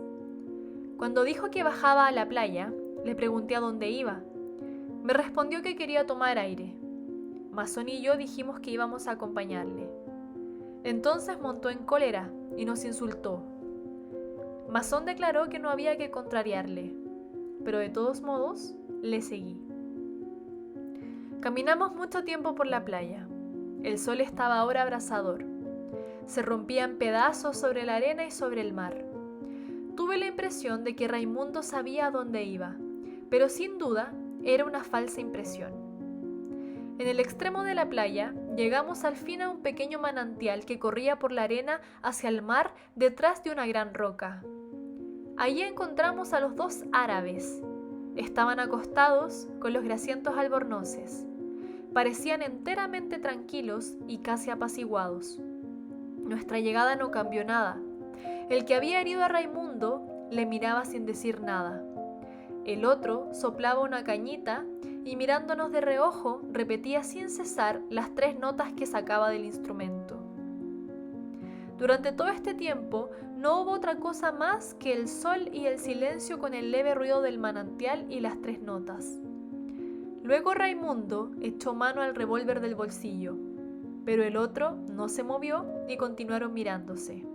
Cuando dijo que bajaba a la playa, le pregunté a dónde iba. Me respondió que quería tomar aire. Masón y yo dijimos que íbamos a acompañarle. Entonces montó en cólera y nos insultó. Masón declaró que no había que contrariarle, pero de todos modos le seguí. Caminamos mucho tiempo por la playa. El sol estaba ahora abrasador. Se rompía en pedazos sobre la arena y sobre el mar. Tuve la impresión de que Raimundo sabía a dónde iba, pero sin duda era una falsa impresión. En el extremo de la playa llegamos al fin a un pequeño manantial que corría por la arena hacia el mar detrás de una gran roca. Allí encontramos a los dos árabes. Estaban acostados con los grasientos albornoces. Parecían enteramente tranquilos y casi apaciguados. Nuestra llegada no cambió nada. El que había herido a Raimundo le miraba sin decir nada. El otro soplaba una cañita y mirándonos de reojo repetía sin cesar las 3 notas que sacaba del instrumento. Durante todo este tiempo no hubo otra cosa más que el sol y el silencio con el leve ruido del manantial y las 3 notas. Luego Raimundo echó mano al revólver del bolsillo, pero el otro no se movió y continuaron mirándose.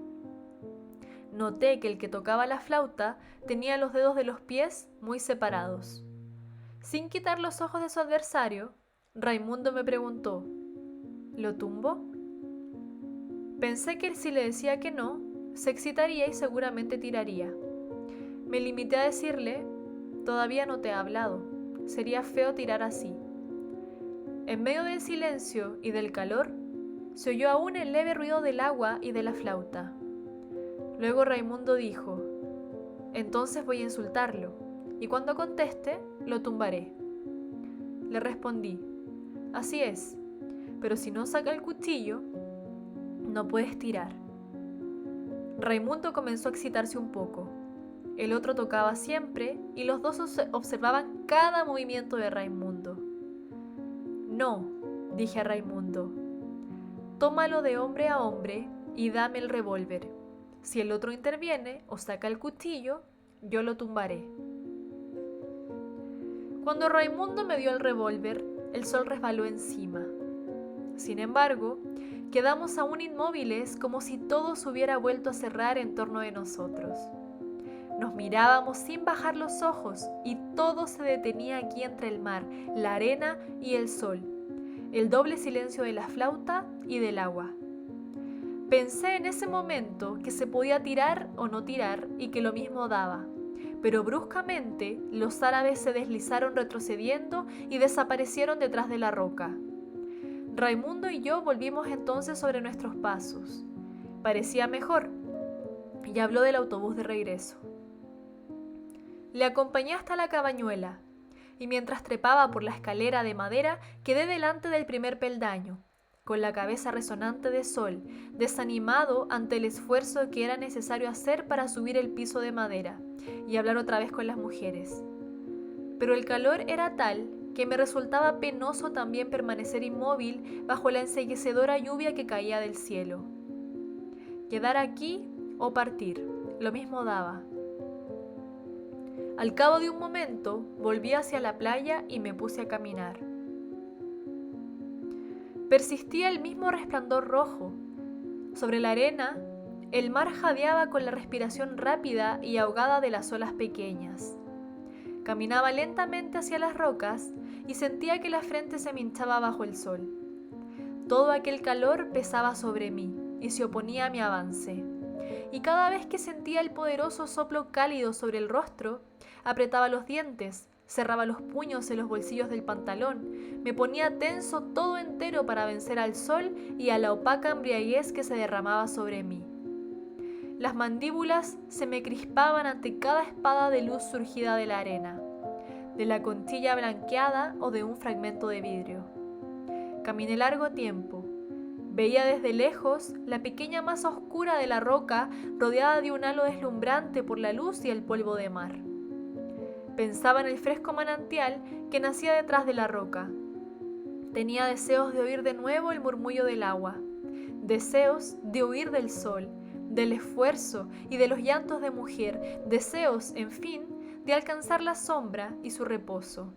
Noté que el que tocaba la flauta tenía los dedos de los pies muy separados. Sin quitar los ojos de su adversario, Raimundo me preguntó: ¿lo tumbo? Pensé que si le decía que no, se excitaría y seguramente tiraría. Me limité a decirle: todavía no te he hablado, sería feo tirar así. En medio del silencio y del calor, se oyó aún el leve ruido del agua y de la flauta. Luego Raimundo dijo: entonces voy a insultarlo, y cuando conteste, lo tumbaré. Le respondí: así es, pero si no saca el cuchillo, no puedes tirar. Raimundo comenzó a excitarse un poco. El otro tocaba siempre y los dos observaban cada movimiento de Raimundo. No, dije a Raimundo, tómalo de hombre a hombre y dame el revólver. Si el otro interviene o saca el cuchillo, yo lo tumbaré. Cuando Raimundo me dio el revólver, el sol resbaló encima. Sin embargo, quedamos aún inmóviles como si todo se hubiera vuelto a cerrar en torno de nosotros. Nos mirábamos sin bajar los ojos y todo se detenía aquí entre el mar, la arena y el sol, el doble silencio de la flauta y del agua. Pensé en ese momento que se podía tirar o no tirar y que lo mismo daba, pero bruscamente los árabes se deslizaron retrocediendo y desaparecieron detrás de la roca. Raimundo y yo volvimos entonces sobre nuestros pasos. Parecía mejor, y habló del autobús de regreso. Le acompañé hasta la cabañuela, y mientras trepaba por la escalera de madera quedé delante del primer peldaño, con la cabeza resonante de sol, desanimado ante el esfuerzo que era necesario hacer para subir el piso de madera y hablar otra vez con las mujeres. Pero el calor era tal que me resultaba penoso también permanecer inmóvil bajo la enceguecedora lluvia que caía del cielo. Quedar aquí o partir, lo mismo daba. Al cabo de un momento, volví hacia la playa y me puse a caminar. Persistía el mismo resplandor rojo. Sobre la arena, el mar jadeaba con la respiración rápida y ahogada de las olas pequeñas. Caminaba lentamente hacia las rocas y sentía que la frente se me hinchaba bajo el sol. Todo aquel calor pesaba sobre mí y se oponía a mi avance. Y cada vez que sentía el poderoso soplo cálido sobre el rostro, apretaba los dientes, cerraba los puños en los bolsillos del pantalón, me ponía tenso todo entero para vencer al sol y a la opaca embriaguez que se derramaba sobre mí. Las mandíbulas se me crispaban ante cada espada de luz surgida de la arena, de la conchilla blanqueada o de un fragmento de vidrio. Caminé largo tiempo. Veía desde lejos la pequeña masa oscura de la roca rodeada de un halo deslumbrante por la luz y el polvo de mar. Pensaba en el fresco manantial que nacía detrás de la roca. Tenía deseos de oír de nuevo el murmullo del agua, deseos de huir del sol, del esfuerzo y de los llantos de mujer, deseos, en fin, de alcanzar la sombra y su reposo.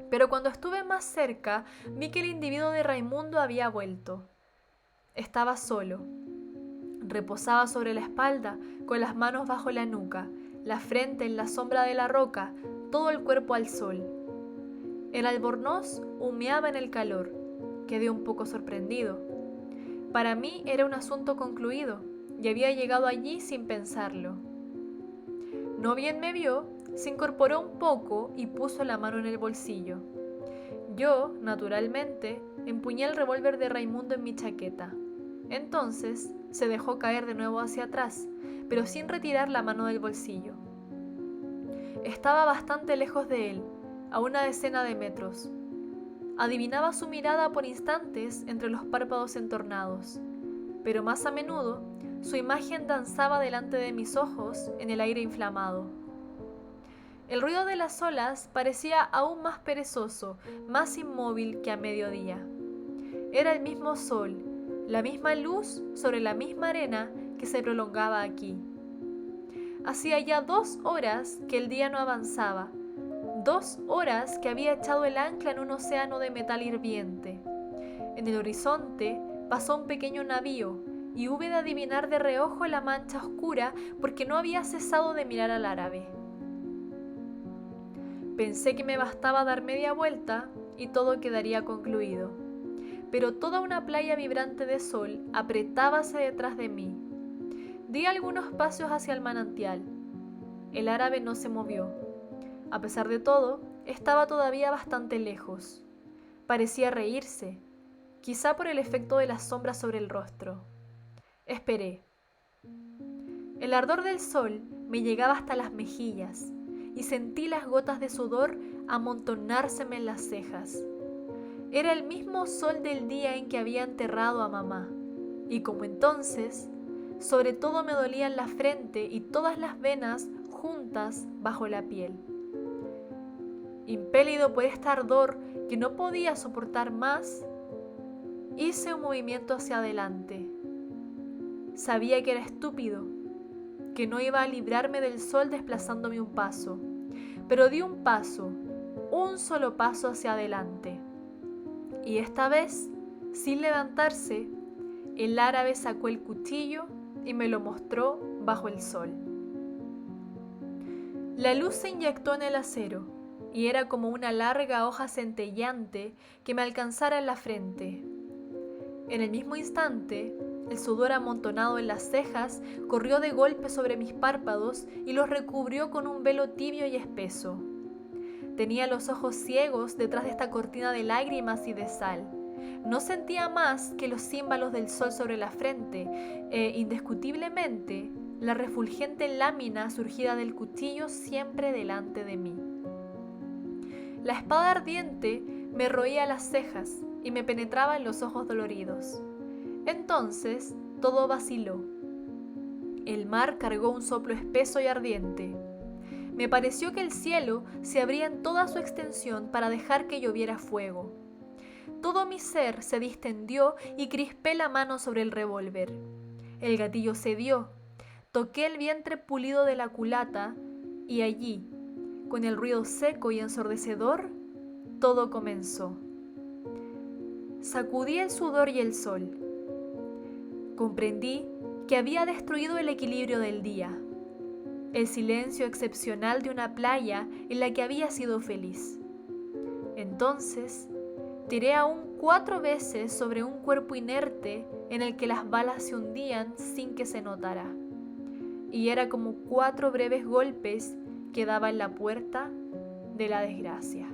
Pero cuando estuve más cerca, vi que el individuo de Raimundo había vuelto. Estaba solo. Reposaba sobre la espalda, con las manos bajo la nuca, la frente en la sombra de la roca, todo el cuerpo al sol. El albornoz humeaba en el calor. Quedé un poco sorprendido. Para mí era un asunto concluido, y había llegado allí sin pensarlo. No bien me vio, se incorporó un poco y puso la mano en el bolsillo. Yo, naturalmente, empuñé el revólver de Raimundo en mi chaqueta. Entonces se dejó caer de nuevo hacia atrás, pero sin retirar la mano del bolsillo. Estaba bastante lejos de él, a una decena de metros. Adivinaba su mirada por instantes entre los párpados entornados, pero más a menudo su imagen danzaba delante de mis ojos en el aire inflamado. El ruido de las olas parecía aún más perezoso, más inmóvil que a mediodía. Era el mismo sol, la misma luz sobre la misma arena que se prolongaba aquí. Hacía ya 2 horas que el día no avanzaba, 2 horas que había echado el ancla en un océano de metal hirviente. En el horizonte pasó un pequeño navío y hube de adivinar de reojo la mancha oscura porque no había cesado de mirar al árabe. Pensé que me bastaba dar media vuelta y todo quedaría concluido. Pero toda una playa vibrante de sol apretábase detrás de mí. Di algunos pasos hacia el manantial. El árabe no se movió. A pesar de todo, estaba todavía bastante lejos. Parecía reírse, quizá por el efecto de las sombras sobre el rostro. Esperé. El ardor del sol me llegaba hasta las mejillas y sentí las gotas de sudor amontonárseme en las cejas. Era el mismo sol del día en que había enterrado a mamá, y como entonces, sobre todo me dolían la frente y todas las venas juntas bajo la piel. Impelido por este ardor que no podía soportar más, hice un movimiento hacia adelante. Sabía que era estúpido, que no iba a librarme del sol desplazándome un paso, pero di un paso, un solo paso hacia adelante. Y esta vez, sin levantarse, el árabe sacó el cuchillo y me lo mostró bajo el sol. La luz se inyectó en el acero y era como una larga hoja centelleante que me alcanzara en la frente. En el mismo instante, el sudor amontonado en las cejas corrió de golpe sobre mis párpados y los recubrió con un velo tibio y espeso. Tenía los ojos ciegos detrás de esta cortina de lágrimas y de sal. No sentía más que los címbalos del sol sobre la frente e, indiscutiblemente, la refulgente lámina surgida del cuchillo siempre delante de mí. La espada ardiente me roía las cejas y me penetraba en los ojos doloridos. Entonces todo vaciló. El mar cargó un soplo espeso y ardiente. Me pareció que el cielo se abría en toda su extensión para dejar que lloviera fuego. Todo mi ser se distendió y crispé la mano sobre el revólver. El gatillo cedió. Toqué el vientre pulido de la culata y allí, con el ruido seco y ensordecedor, todo comenzó. Sacudí el sudor y el sol. Comprendí que había destruido el equilibrio del día, el silencio excepcional de una playa en la que había sido feliz. Entonces, tiré aún 4 veces sobre un cuerpo inerte en el que las balas se hundían sin que se notara. Y era como 4 breves golpes que daba en la puerta de la desgracia.